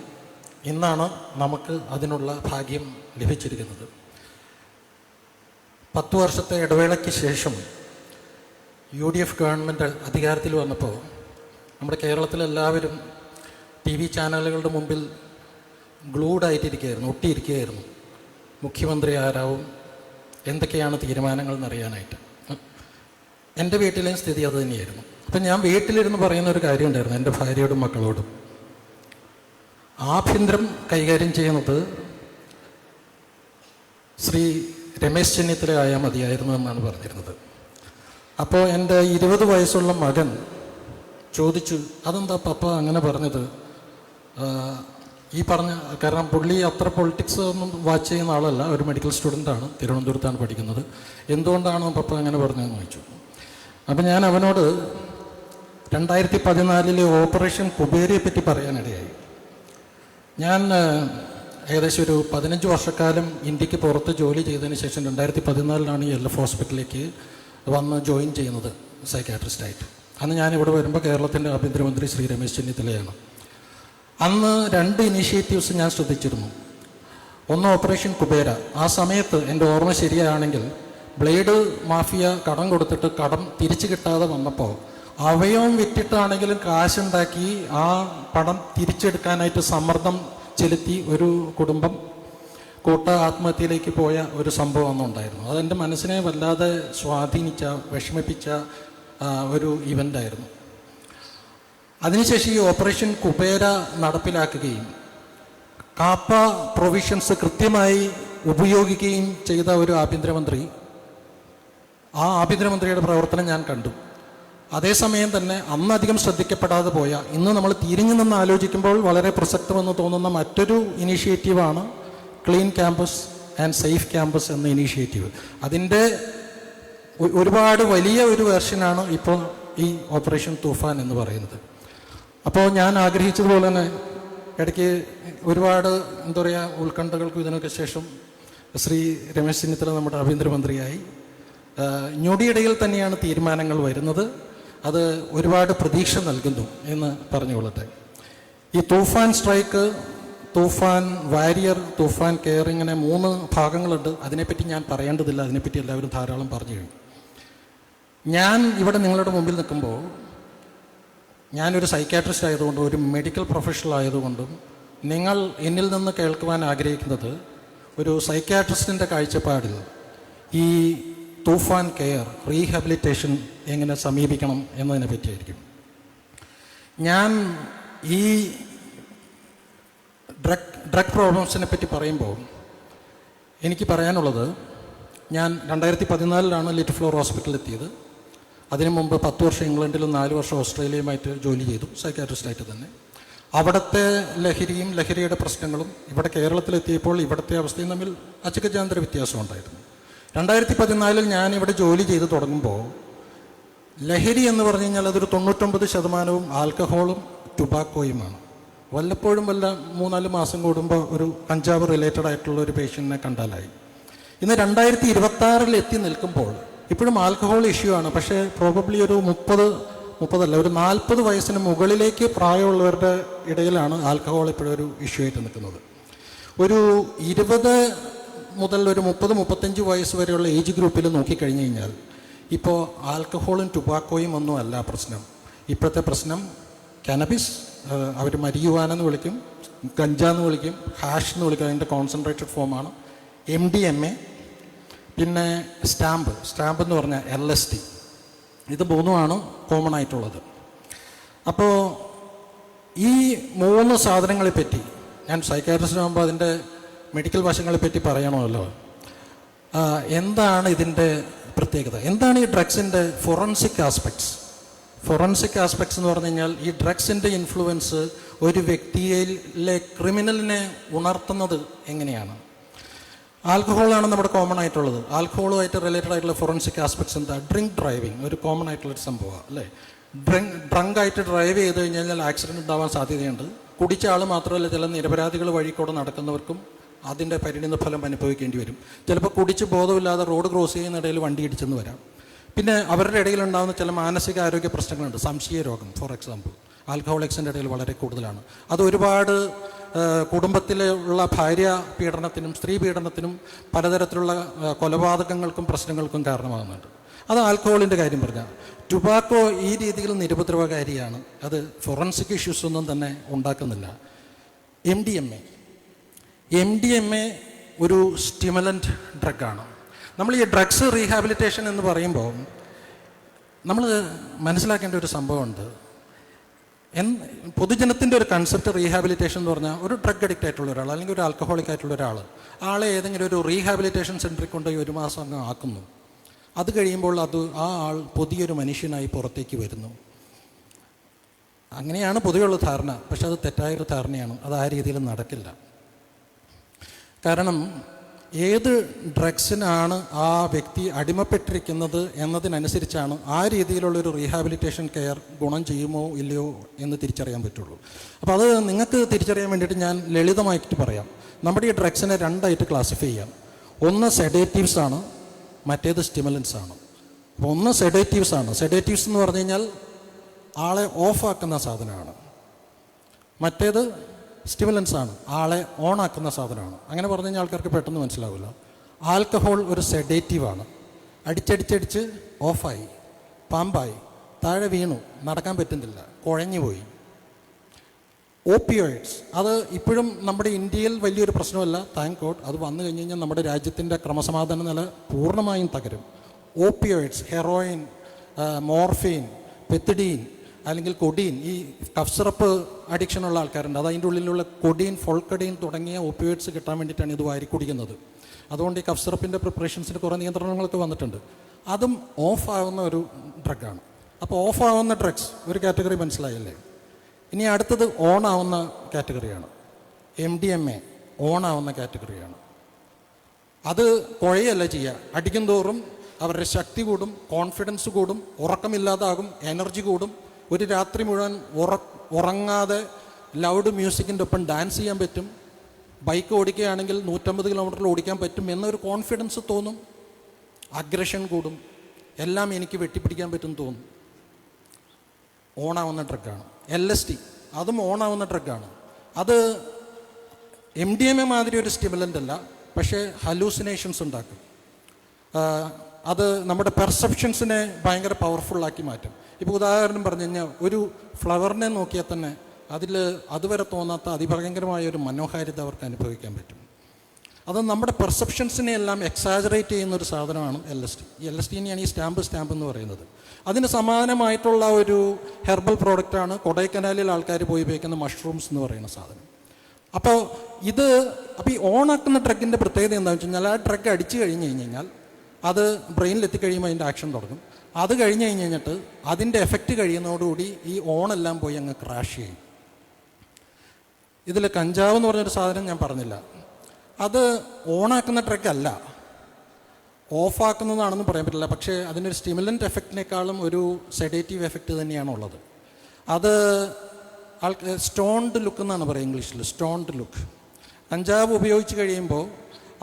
ഇന്നാണ് നമുക്ക് അതിനുള്ള ഭാഗ്യം ലഭിച്ചിരിക്കുന്നത്. 10 വർഷത്തെ ഇടവേളയ്ക്ക് ശേഷം UDF ഗവൺമെൻറ് അധികാരത്തിൽ വന്നപ്പോൾ നമ്മുടെ കേരളത്തിലെല്ലാവരും TV ചാനലുകളുടെ മുമ്പിൽ ഗ്ലൂഡായിട്ടിരിക്കുകയായിരുന്നു, ഒട്ടിയിരിക്കുകയായിരുന്നു. മുഖ്യമന്ത്രി ആരാവും, എന്തൊക്കെയാണ് തീരുമാനങ്ങൾ എന്നറിയാനായിട്ട്. എൻ്റെ വീട്ടിലെയും സ്ഥിതി അത് തന്നെയായിരുന്നു. അപ്പം ഞാൻ വീട്ടിലിരുന്ന് പറയുന്ന ഒരു കാര്യം ഉണ്ടായിരുന്നു എൻ്റെ ഭാര്യയോടും മക്കളോടും. ആഭ്യന്തരം കൈകാര്യം ചെയ്യുന്നത് ശ്രീ രമേശ് ചെന്നിത്തല ആയാൽ മതിയായിരുന്നു എന്നാണ് പറഞ്ഞിരുന്നത്. അപ്പോൾ എൻ്റെ 20 വയസ്സുള്ള മകൻ ചോദിച്ചു, അതെന്താ പപ്പ അങ്ങനെ പറഞ്ഞത്? ഈ പറഞ്ഞ കാരണം പുള്ളി അത്ര പൊളിറ്റിക്സ് ഒന്നും വാച്ച് ചെയ്യുന്ന ആളല്ല, ഒരു മെഡിക്കൽ സ്റ്റുഡൻ്റാണ്, തിരുവനന്തപുരത്താണ് പഠിക്കുന്നത്. എന്തുകൊണ്ടാണ് പപ്പ അങ്ങനെ പറഞ്ഞതെന്ന് ചോദിച്ചു. അപ്പം ഞാൻ അവനോട് 2014 ഓപ്പറേഷൻ കുബേരയെ പറ്റി പറയാനിടയായി. ഞാൻ ഏകദേശം ഒരു 15 വർഷക്കാലം ഇന്ത്യക്ക് പുറത്ത് ജോലി ചെയ്തതിന് ശേഷം 2014 LF ഹോസ്പിറ്റലിലേക്ക് വന്ന് ജോയിൻ ചെയ്യുന്നത് സൈക്കാട്രിസ്റ്റായിട്ട്. അന്ന് ഞാനിവിടെ വരുമ്പോൾ കേരളത്തിൻ്റെ ആഭ്യന്തരമന്ത്രി ശ്രീ രമേശ് ചെന്നിത്തലയാണ്. അന്ന് 2 ഇനീഷ്യേറ്റീവ്സ് ഞാൻ ശ്രദ്ധിച്ചിരുന്നു. ഒന്ന് ഓപ്പറേഷൻ കുബേര. ആ സമയത്ത് എൻ്റെ ഓർമ്മ ശരിയാണെങ്കിൽ ബ്ലേഡ് മാഫിയ കടം കൊടുത്തിട്ട് കടം തിരിച്ചു കിട്ടാതെ വന്നപ്പോൾ അവയവം വിറ്റിട്ടാണെങ്കിലും കാശുണ്ടാക്കി ആ പണം തിരിച്ചെടുക്കാനായിട്ട് സമ്മർദ്ദം ചെലുത്തി ഒരു കുടുംബം കൂട്ട ആത്മഹത്യയിലേക്ക് പോയ ഒരു സംഭവം അന്നുണ്ടായിരുന്നു. അതെൻ്റെ മനസ്സിനെ വല്ലാതെ സ്വാധീനിച്ച, വിഷമിപ്പിച്ച ഒരു ഇവൻ്റായിരുന്നു. അതിനുശേഷം ഈ ഓപ്പറേഷൻ കുബേര നടപ്പിലാക്കുകയും കാപ്പ പ്രൊവിഷൻസ് കൃത്യമായി ഉപയോഗിക്കുകയും ചെയ്ത ഒരു ആഭ്യന്തരമന്ത്രി, ആ ആഭ്യന്തരമന്ത്രിയുടെ പ്രവർത്തനം ഞാൻ കണ്ടു. അതേസമയം തന്നെ അന്നധികം ശ്രദ്ധിക്കപ്പെടാതെ പോയ, ഇന്ന് നമ്മൾ തിരിഞ്ഞു നിന്ന് ആലോചിക്കുമ്പോൾ വളരെ പ്രസക്തമെന്ന് തോന്നുന്ന മറ്റൊരു ഇനീഷ്യേറ്റീവാണ് clean campus and safe campus എന്ന ഇനീഷ്യേറ്റീവ്. അതിൻ്റെ ഒരുപാട് വലിയ ഒരു വെർഷനാണ് ഇപ്പോൾ ഈ ഓപ്പറേഷൻ തൂഫാൻ എന്ന് പറയുന്നത്. അപ്പോൾ ഞാൻ ആഗ്രഹിച്ചതുപോലെ തന്നെ ഇടയ്ക്ക് ഒരുപാട് എന്താ പറയുക ഉത്കണ്ഠകൾക്കും ഇതിനൊക്കെ ശേഷം ശ്രീ രമേശ് ചെന്നിത്തല നമ്മുടെ ആഭ്യന്തരമന്ത്രിയായി. ഞൊടിയിടയിൽ തന്നെയാണ് തീരുമാനങ്ങൾ വരുന്നത്. അത് ഒരുപാട് പ്രതീക്ഷ നൽകുന്നു എന്ന് പറഞ്ഞുകൊള്ളട്ടെ. ഈ തൂഫാൻ സ്ട്രൈക്ക്, തൂഫാൻ വാരിയർ, തൂഫാൻ കെയർ, ഇങ്ങനെ 3 ഭാഗങ്ങളുണ്ട്. അതിനെപ്പറ്റി ഞാൻ പറയേണ്ടതില്ല, അതിനെപ്പറ്റി എല്ലാവരും ധാരാളം പറഞ്ഞു കഴിഞ്ഞു. ഞാൻ ഇവിടെ നിങ്ങളുടെ മുമ്പിൽ നിൽക്കുമ്പോൾ ഞാനൊരു സൈക്കാട്രിസ്റ്റ് ആയതുകൊണ്ടും ഒരു മെഡിക്കൽ പ്രൊഫഷണൽ ആയതുകൊണ്ടും നിങ്ങൾ എന്നിൽ നിന്ന് കേൾക്കുവാൻ ആഗ്രഹിക്കുന്നത് ഒരു സൈക്കാട്രിസ്റ്റിൻ്റെ കാഴ്ചപ്പാടിൽ ഈ തൂഫാൻ കെയർ, റീഹാബിലിറ്റേഷൻ എങ്ങനെ സമീപിക്കണം എന്നതിനെ പറ്റിയായിരിക്കും. ഞാൻ ഈ ഡ്രഗ് പ്രോബ്ലംസിനെ പറ്റി പറയുമ്പോൾ എനിക്ക് പറയാനുള്ളത്, ഞാൻ 2014 ലിറ്റിൽ ഫ്ലോർ ഹോസ്പിറ്റലിൽ എത്തിയത്. അതിനു മുമ്പ് 10 വർഷം ഇംഗ്ലണ്ടിലും 4 വർഷം ഓസ്ട്രേലിയയുമായിട്ട് ജോലി ചെയ്തു, സൈക്കാട്രിസ്റ്റായിട്ട് തന്നെ. അവിടുത്തെ ലഹരിയും ലഹരിയുടെ പ്രശ്നങ്ങളും ഇവിടെ കേരളത്തിലെത്തിയപ്പോൾ ഇവിടുത്തെ അവസ്ഥയും തമ്മിൽ അച്ചക്കജാന്തര വ്യത്യാസം ഉണ്ടായിരുന്നു. 2014 ഞാൻ ഇവിടെ ജോലി ചെയ്ത് തുടങ്ങുമ്പോൾ ലഹരി എന്ന് പറഞ്ഞു കഴിഞ്ഞാൽ അതൊരു 99% ആൽക്കഹോളും ടുബാക്കോയുമാണ്. വല്ലപ്പോഴും വല്ല 3-4 മാസം കൂടുമ്പോൾ ഒരു കഞ്ചാവ് റിലേറ്റഡ് ആയിട്ടുള്ള ഒരു പേഷ്യൻറ്റിനെ കണ്ടാലായി. ഇന്ന് 2026 എത്തി നിൽക്കുമ്പോൾ ഇപ്പോഴും ആൽക്കഹോൾ ഇഷ്യൂ ആണ്. പക്ഷേ പ്രോബബ്ലി ഒരു 40 വയസ്സിന് മുകളിലേക്ക് പ്രായമുള്ളവരുടെ ഇടയിലാണ് ആൽക്കഹോൾ ഇപ്പോഴും ഒരു ഇഷ്യൂ ആയിട്ട് നിൽക്കുന്നത്. ഒരു 20 മുതൽ ഒരു 30-35 വയസ്സ് വരെയുള്ള ഏജ് ഗ്രൂപ്പിൽ നോക്കിക്കഴിഞ്ഞ് കഴിഞ്ഞാൽ ഇപ്പോൾ ആൽക്കഹോളും ടുബാക്കോയും ഒന്നും അല്ല പ്രശ്നം. ഇപ്പോഴത്തെ പ്രശ്നം കാനബിസ്, അവർ മരിയുവാനെന്ന് വിളിക്കും, ഗഞ്ചാന്ന് വിളിക്കും, ഹാഷ് എന്ന് വിളിക്കും, അതിൻ്റെ കോൺസെൻട്രേറ്റഡ് ഫോമാണ്. MDMA, പിന്നെ സ്റ്റാമ്പ് എന്ന് പറഞ്ഞാൽ LSD. ഇത് 3 കോമൺ ആയിട്ടുള്ളത്. അപ്പോൾ ഈ 3 സാധനങ്ങളെപ്പറ്റി ഞാൻ സൈക്കാട്രിസ്റ്റ് ആകുമ്പോൾ അതിൻ്റെ മെഡിക്കൽ വശങ്ങളെപ്പറ്റി പറയണമല്ലോ. എന്താണ് ഇതിൻ്റെ പ്രത്യേകത? എന്താണ് ഈ ഡ്രഗ്സിൻ്റെ ഫോറൻസിക് ആസ്പെക്ട്സ് എന്ന് പറഞ്ഞു കഴിഞ്ഞാൽ ഈ ഡ്രഗ്സിൻ്റെ ഇൻഫ്ലുവൻസ് ഒരു വ്യക്തിയിലെ ക്രിമിനലിനെ ഉണർത്തുന്നത് എങ്ങനെയാണ്? ആൽക്കഹോളാണ് നമ്മുടെ കോമൺ ആയിട്ടുള്ളത്. ആൽക്കഹോളുമായിട്ട് റിലേറ്റഡ് ആയിട്ടുള്ള ഫോറൻസിക് ആസ്പെക്ട്സ് എന്താ? ഡ്രിങ്ക് ഡ്രൈവിങ് ഒരു കോമൺ ആയിട്ടുള്ളൊരു സംഭവമാണ് അല്ലേ. ഡ്രങ്ക് ആയിട്ട് ഡ്രൈവ് ചെയ്ത് കഴിഞ്ഞാൽ ആക്സിഡൻറ്റ് ഉണ്ടാവാൻ സാധ്യതയുണ്ട്. കുടിച്ച ആൾ മാത്രമല്ല, ചില നിരപരാധികൾ വഴിക്കൂടെ നടക്കുന്നവർക്കും അതിൻ്റെ പരിണിത ഫലം അനുഭവിക്കേണ്ടി വരും. ചിലപ്പോൾ കുടിച്ച് ബോധമില്ലാതെ റോഡ് ക്രോസ് ചെയ്യുന്നിടയിൽ വണ്ടി ഇടിച്ചെന്ന് വരാം. പിന്നെ അവരുടെ ഇടയിലുണ്ടാകുന്ന ചില മാനസിക ആരോഗ്യ പ്രശ്നങ്ങളുണ്ട്. സംശയ രോഗം ഫോർ എക്സാമ്പിൾ ആൽക്കഹോളിക്സിൻ്റെ ഇടയിൽ വളരെ കൂടുതലാണ്. അത് ഒരുപാട് കുടുംബത്തിലുള്ള ഭാര്യ പീഡനത്തിനും സ്ത്രീ പീഡനത്തിനും പലതരത്തിലുള്ള കൊലപാതകങ്ങൾക്കും പ്രശ്നങ്ങൾക്കും കാരണമാകുന്നുണ്ട്. അത് ആൽക്കഹോളിൻ്റെ കാര്യം പറഞ്ഞാൽ. ടുബാക്കോ ഈ രീതിയിൽ നിരുപദ്രവകാരിയാണ്. അത് ഫോറൻസിക് ഇഷ്യൂസ് ഒന്നും തന്നെ ഉണ്ടാക്കുന്നില്ല. MDMA ഒരു സ്റ്റിമുലൻ്റ് ഡ്രഗാണ്. നമ്മൾ ഈ ഡ്രഗ്സ് റീഹാബിലിറ്റേഷൻ എന്ന് പറയുമ്പോൾ നമ്മൾ മനസ്സിലാക്കേണ്ട ഒരു സംഭവമുണ്ട്. പൊതുജനത്തിൻ്റെ ഒരു കൺസെപ്റ്റ് റീഹാബിലിറ്റേഷൻ എന്ന് പറഞ്ഞാൽ ഒരു ഡ്രഗ് അഡിക്റ്റ് ആയിട്ടുള്ള ഒരാൾ അല്ലെങ്കിൽ ഒരു ആൽക്കഹോളിക് ആയിട്ടുള്ള ഒരാൾ ആളെ ഏതെങ്കിലും ഒരു റീഹാബിലിറ്റേഷൻ സെൻറ്ററിൽ കൊണ്ടുപോയി 1 മാസം അങ്ങ് ആക്കുന്നു. അത് കഴിയുമ്പോൾ ആ ആൾ പുതിയൊരു മനുഷ്യനായി പുറത്തേക്ക് വരുന്നു. അങ്ങനെയാണ് പൊതുവെയുള്ള ധാരണ. പക്ഷെ അത് തെറ്റായൊരു ധാരണയാണ്. അത് ആ രീതിയിൽ നടക്കില്ല. കാരണം ഏത് ഡ്രഗ്സിനാണ് ആ വ്യക്തി അടിമപ്പെട്ടിരിക്കുന്നത് എന്നതിനനുസരിച്ചാണ് ആ രീതിയിലുള്ളൊരു റീഹാബിലിറ്റേഷൻ കെയർ ഗുണം ചെയ്യുമോ ഇല്ലയോ എന്ന് തിരിച്ചറിയാൻ പറ്റുള്ളൂ. അപ്പോൾ അത് നിങ്ങൾക്ക് തിരിച്ചറിയാൻ വേണ്ടിയിട്ട് ഞാൻ ലളിതമായിട്ട് പറയാം. നമ്മുടെ ഈ ഡ്രഗ്സിനെ 2 ആയിട്ട് ക്ലാസിഫൈ ചെയ്യാം. ഒന്ന് സെഡേറ്റീവ്സ് ആണ്, മറ്റേത് സ്റ്റിമുലൻസ് ആണ്. അപ്പോൾ ഒന്ന് സെഡേറ്റീവ്സ് ആണ്. സെഡേറ്റീവ്സ് എന്ന് പറഞ്ഞു കഴിഞ്ഞാൽ ആളെ ഓഫാക്കുന്ന സാധനമാണ്. മറ്റേത് സ്റ്റിമുലൻസ് ആണ്, ആളെ ഓണാക്കുന്ന സാധനമാണ്. അങ്ങനെ പറഞ്ഞു കഴിഞ്ഞാൽ ആൾക്കാർക്ക് പെട്ടെന്ന് മനസ്സിലാവില്ല. ആൽക്കഹോൾ ഒരു സെഡേറ്റീവാണ്. അടിച്ചടിച്ചടിച്ച് ഓഫായി, പാമ്പായി, താഴെ വീണു, നടക്കാൻ പറ്റുന്നില്ല, കുഴഞ്ഞുപോയി. ഓപ്പിയോയിഡ്സ് അത് ഇപ്പോഴും നമ്മുടെ ഇന്ത്യയിൽ വലിയൊരു പ്രശ്നമല്ല, താങ്ക് ഗോഡ്. അത് വന്നു കഴിഞ്ഞ് കഴിഞ്ഞാൽ നമ്മുടെ രാജ്യത്തിൻ്റെ ക്രമസമാധാന നില പൂർണ്ണമായും തകരും. ഓപ്പിയോയിഡ്സ്, ഹെറോയിൻ, മോർഫീൻ, പെത്തിഡീൻ അല്ലെങ്കിൽ കൊഡീൻ, ഈ കഫ് സിറപ്പ് അഡിക്ഷനുള്ള ആൾക്കാരുണ്ട്. അത് അതിൻ്റെ ഉള്ളിലുള്ള കൊഡീൻ, ഫോൾക്കഡീൻ തുടങ്ങിയ ഓപ്പിയോയിഡ്സ് കിട്ടാൻ വേണ്ടിയിട്ടാണ് ഇത് വാരി കുടിക്കുന്നത്. അതുകൊണ്ട് ഈ കഫ് സിറപ്പിൻ്റെ പ്രിപ്പറേഷൻസിന് കുറേ നിയന്ത്രണങ്ങളൊക്കെ വന്നിട്ടുണ്ട്. അതും ഓഫ് ആവുന്ന ഒരു ഡ്രഗാണ്. അപ്പോൾ ഓഫ് ആവുന്ന ഡ്രഗ്സ് ഒരു കാറ്റഗറി മനസ്സിലായല്ലേ. ഇനി അടുത്തത് ഓൺ ആവുന്ന കാറ്റഗറിയാണ്. MDMA ഓൺ ആവുന്ന കാറ്റഗറിയാണ്. അത് കുഴയല്ല ചെയ്യുക. അടിക്കും തോറും അവരുടെ ശക്തി കൂടും, കോൺഫിഡൻസ് കൂടും, ഉറക്കമില്ലാതാകും, എനർജി കൂടും, ഒരു രാത്രി മുഴുവൻ ഉറങ്ങാതെ ലൗഡ് മ്യൂസിക്കിൻ്റെ ഒപ്പം ഡാൻസ് ചെയ്യാൻ പറ്റും, ബൈക്ക് ഓടിക്കുകയാണെങ്കിൽ 150 കിലോമീറ്ററിൽ ഓടിക്കാൻ പറ്റും എന്നൊരു കോൺഫിഡൻസ് തോന്നും, അഗ്രഷൻ കൂടും, എല്ലാം എനിക്ക് വെട്ടിപ്പിടിക്കാൻ പറ്റും തോന്നും. ഓണാവുന്ന ഡ്രഗാണ് LSD. അതും ഓണാവുന്ന ഡ്രഗാണ്. അത് MDMA മാതിരി ഒരു സ്റ്റിമുലൻ്റ് അല്ല, പക്ഷേ ഹലൂസിനേഷൻസ് ഉണ്ടാക്കും. അത് നമ്മുടെ പെർസെപ്ഷൻസിനെ ഭയങ്കര പവർഫുള്ളാക്കി മാറ്റും. ഇപ്പോൾ ഉദാഹരണം പറഞ്ഞു കഴിഞ്ഞാൽ ഒരു ഫ്ലവറിനെ നോക്കിയാൽ തന്നെ അതിൽ അതുവരെ തോന്നാത്ത അതിഭയങ്കരമായ ഒരു മനോഹാരിത അവർക്ക് അനുഭവിക്കാൻ പറ്റും. അത് നമ്മുടെ പെർസെപ്ഷൻസിനെ എല്ലാം എക്സാജറേറ്റ് ചെയ്യുന്ന ഒരു സാധനമാണ് LSD. ഈ LSDനെയാണ് ഈ സ്റ്റാമ്പ് എന്ന് പറയുന്നത്. അതിന് സമാനമായിട്ടുള്ള ഒരു ഹെർബൽ പ്രോഡക്റ്റാണ് കൊടൈക്കനാലിൽ ആൾക്കാർ പോയി ഉപയോഗിക്കുന്ന മഷ്റൂംസ് എന്ന് പറയുന്ന സാധനം. അപ്പോൾ ഈ ഓണാക്കുന്ന ഡ്രഗിൻ്റെ പ്രത്യേകത എന്താണെന്ന് വെച്ച് കഴിഞ്ഞാൽ, ആ ഡ്രഗ് അടിച്ചു കഴിഞ്ഞ് കഴിഞ്ഞാൽ അത് ബ്രെയിനിൽ എത്തിക്കഴിയുമ്പോൾ അതിൻ്റെ ആക്ഷൻ തുടങ്ങും. അത് കഴിഞ്ഞ് കഴിഞ്ഞിട്ട് അതിൻ്റെ എഫക്റ്റ് കഴിയുന്നതോടുകൂടി ഈ ഓണെല്ലാം പോയി അങ്ങ് ക്രാഷ് ചെയ്യും. ഇതിൽ കഞ്ചാവ് എന്ന് പറഞ്ഞൊരു സാധനം ഞാൻ പറഞ്ഞില്ല. അത് ഓണാക്കുന്ന ഡ്രഗ് അല്ല, ഓഫാക്കുന്നതാണെന്ന് പറയാൻ പറ്റില്ല. പക്ഷേ അതിനൊരു സ്റ്റിമുലൻ്റ് എഫക്റ്റിനേക്കാളും ഒരു സെഡേറ്റീവ് എഫക്റ്റ് തന്നെയാണുള്ളത്. അത് സ്റ്റോൺഡ് ലുക്ക് എന്നാണ് പറയുക ഇംഗ്ലീഷിൽ, സ്റ്റോൺഡ് ലുക്ക്. കഞ്ചാവ് ഉപയോഗിച്ച് കഴിയുമ്പോൾ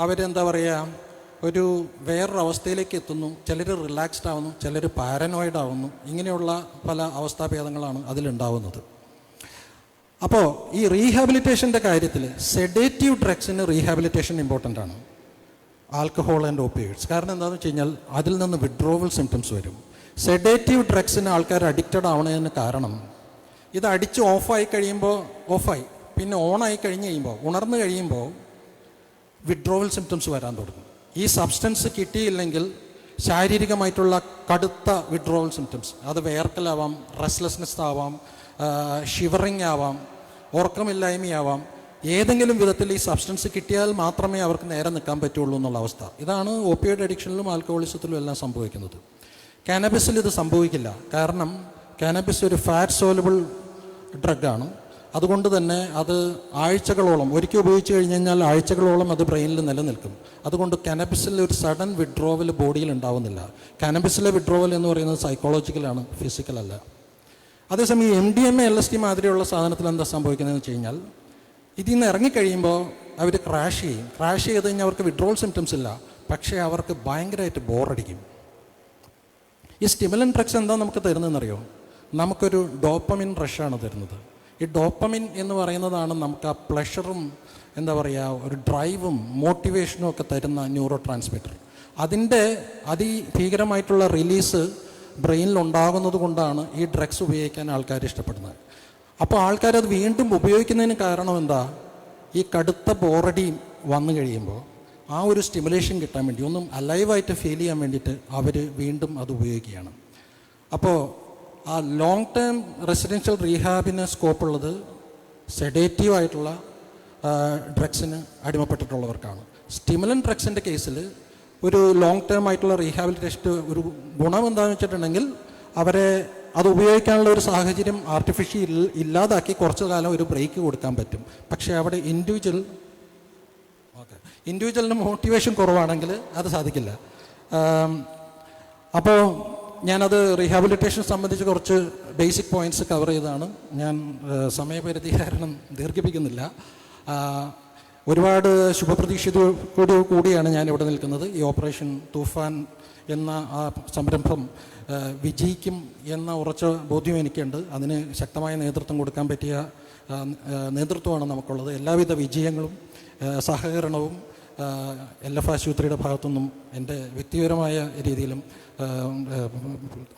അവരെന്താ പറയുക, ഒരു വേറൊരവസ്ഥയിലേക്ക് എത്തുന്നു. ചിലർ റിലാക്സ്ഡ് ആവുന്നു, ചിലർ പാരനോയിഡ് ആവുന്നു. ഇങ്ങനെയുള്ള പല അവസ്ഥാഭേദങ്ങളാണ് അതിലുണ്ടാവുന്നത്. അപ്പോൾ ഈ റീഹാബിലിറ്റേഷൻ്റെ കാര്യത്തിൽ സെഡേറ്റീവ് ഡ്രഗ്സിന് റീഹാബിലിറ്റേഷൻ ഇമ്പോർട്ടൻ്റ് ആണ്, ആൽക്കഹോൾ ആൻഡ് ഓപ്പിയോയിഡ്സ്. കാരണം എന്താണെന്ന് വെച്ച് കഴിഞ്ഞാൽ അതിൽ നിന്ന് വിഡ്രോവൽ സിംറ്റംസ് വരും. സെഡേറ്റീവ് ഡ്രഗ്സിന് ആൾക്കാർ അഡിക്റ്റഡ് ആവണതിന് കാരണം ഇത് അടിച്ച് ഓഫായി കഴിയുമ്പോൾ ഓഫായി, പിന്നെ ഓണായി കഴിഞ്ഞ് കഴിയുമ്പോൾ, ഉണർന്നു കഴിയുമ്പോൾ വിഡ്രോവൽ സിംറ്റംസ് വരാൻ തുടങ്ങും. ഈ സബ്സ്റ്റൻസ് കിട്ടിയില്ലെങ്കിൽ ശാരീരികമായിട്ടുള്ള കടുത്ത വിഡ്രോവൽ സിംറ്റംസ്, അത് വേർക്കലാവാം, റെസ്റ്റ്ലെസ്നെസ് ആവാം, ഷിവറിങ് ആവാം, ഉറക്കമില്ലായ്മയാവാം. ഏതെങ്കിലും വിധത്തിൽ ഈ സബ്സ്റ്റൻസ് കിട്ടിയാൽ മാത്രമേ അവർക്ക് നേരെ നിൽക്കാൻ പറ്റുള്ളൂ എന്നുള്ള അവസ്ഥ. ഇതാണ് ഓപ്പിയോയിഡ് അഡിക്ഷനിലും ആൽക്കഹോളിസത്തിലും എല്ലാം സംഭവിക്കുന്നത്. കാനബിസിൽ ഇത് സംഭവിക്കില്ല. കാരണം കാനബിസ് ഒരു ഫാറ്റ് സോലബിൾ ഡ്രഗാണ്. അതുകൊണ്ട് തന്നെ അത് ആഴ്ചകളോളം, ഒരിക്കൽ ഉപയോഗിച്ച് കഴിഞ്ഞ് കഴിഞ്ഞാൽ ആഴ്ചകളോളം അത് ബ്രെയിനിൽ നിലനിൽക്കും. അതുകൊണ്ട് കാനബിസിൽ ഒരു സഡൻ വിഡ്രോവൽ ബോഡിയിൽ ഉണ്ടാവുന്നില്ല. കാനബിസിലെ വിഡ്രോവൽ എന്ന് പറയുന്നത് സൈക്കോളജിക്കലാണ്, ഫിസിക്കലല്ല. അതേസമയം MDMA LSD മാതിരിയുള്ള സാധനത്തിൽ എന്താ സംഭവിക്കുന്നതെന്ന് വെച്ച് കഴിഞ്ഞാൽ, ഇതിൽ നിന്ന് ഇറങ്ങിക്കഴിയുമ്പോൾ അവർ ക്രാഷ് ചെയ്യും. ക്രാഷ് ചെയ്ത് കഴിഞ്ഞാൽ അവർക്ക് വിഡ്രോവൽ സിംറ്റംസ് ഇല്ല, പക്ഷേ അവർക്ക് ഭയങ്കരമായിട്ട് ബോറടിക്കും. ഈ സ്റ്റിമുലൻ്റ് ഡ്രഗ്സ് എന്താ നമുക്ക് തരുന്നതെന്നറിയോ? നമുക്കൊരു ഡോപ്പമിൻ റഷാണ് തരുന്നത്. ഈ ഡോപ്പമിൻ എന്ന് പറയുന്നതാണ് നമുക്ക് ആ പ്ലഷറും എന്താ പറയുക ഒരു ഡ്രൈവും മോട്ടിവേഷനും ഒക്കെ തരുന്ന ന്യൂറോ ട്രാൻസ്മിറ്റർ. അതിൻ്റെ അതിഭീകരമായിട്ടുള്ള റിലീസ് ബ്രെയിനിൽ ഉണ്ടാകുന്നത് കൊണ്ടാണ് ഈ ഡ്രഗ്സ് ഉപയോഗിക്കാൻ ആൾക്കാർ ഇഷ്ടപ്പെടുന്നത്. അപ്പോൾ ആൾക്കാരത് വീണ്ടും ഉപയോഗിക്കുന്നതിന് കാരണം എന്താ? ഈ കടുത്ത ബോറടി വന്നു കഴിയുമ്പോൾ ആ ഒരു സ്റ്റിമുലേഷൻ കിട്ടാൻ വേണ്ടി, ഒന്നും അലൈവായിട്ട് ഫീൽ ചെയ്യാൻ വേണ്ടിയിട്ട് അവർ വീണ്ടും അത് ഉപയോഗിക്കുകയാണ്. അപ്പോൾ ആ ലോങ് ടേം റെസിഡൻഷ്യൽ റീഹാബിന് സ്കോപ്പുള്ളത് സെഡേറ്റീവായിട്ടുള്ള ഡ്രഗ്സിന് അടിമപ്പെട്ടിട്ടുള്ളവർക്കാണ്. സ്റ്റിമുലൻ്റ് ഡ്രഗ്സിൻ്റെ കേസിൽ ഒരു ലോങ് ടേം ആയിട്ടുള്ള റീഹാബിലിറ്റേഷൻ ഒരു ഗുണം എന്താണെന്ന് വെച്ചിട്ടുണ്ടെങ്കിൽ അവരെ അത് ഉപയോഗിക്കാനുള്ള ഒരു സാഹചര്യം ആർട്ടിഫിഷ്യൽ ഇല്ലാതാക്കി കുറച്ചു കാലം ഒരു ബ്രേക്ക് കൊടുക്കാൻ പറ്റും. പക്ഷേ അവിടെ ഇൻഡിവിജ്വലിന് മോട്ടിവേഷൻ കുറവാണെങ്കിൽ അത് സാധിക്കില്ല. അപ്പോൾ ഞാനത് റീഹാബിലിറ്റേഷൻ സംബന്ധിച്ച് കുറച്ച് ബേസിക് പോയിൻറ്റ്സ് കവർ ചെയ്താണ്. ഞാൻ സമയപരിധി കാരണം ദീർഘിപ്പിക്കുന്നില്ല. ഒരുപാട് ശുഭപ്രതീക്ഷയോടു കൂടിയാണ് ഞാൻ ഇവിടെ നിൽക്കുന്നത്. ഈ ഓപ്പറേഷൻ തൂഫാൻ എന്ന ആ സംരംഭം വിജയിക്കും എന്ന ഉറച്ച ബോധ്യം എനിക്കുണ്ട്. അതിന് ശക്തമായ നേതൃത്വം കൊടുക്കാൻ പറ്റിയ നേതൃത്വമാണ് നമുക്കുള്ളത്. എല്ലാവിധ വിജയങ്ങളും സഹകരണവും LF ആശുപത്രിയുടെ ഭാഗത്തുനിന്നും എൻ്റെ വ്യക്തിപരമായ രീതിയിലും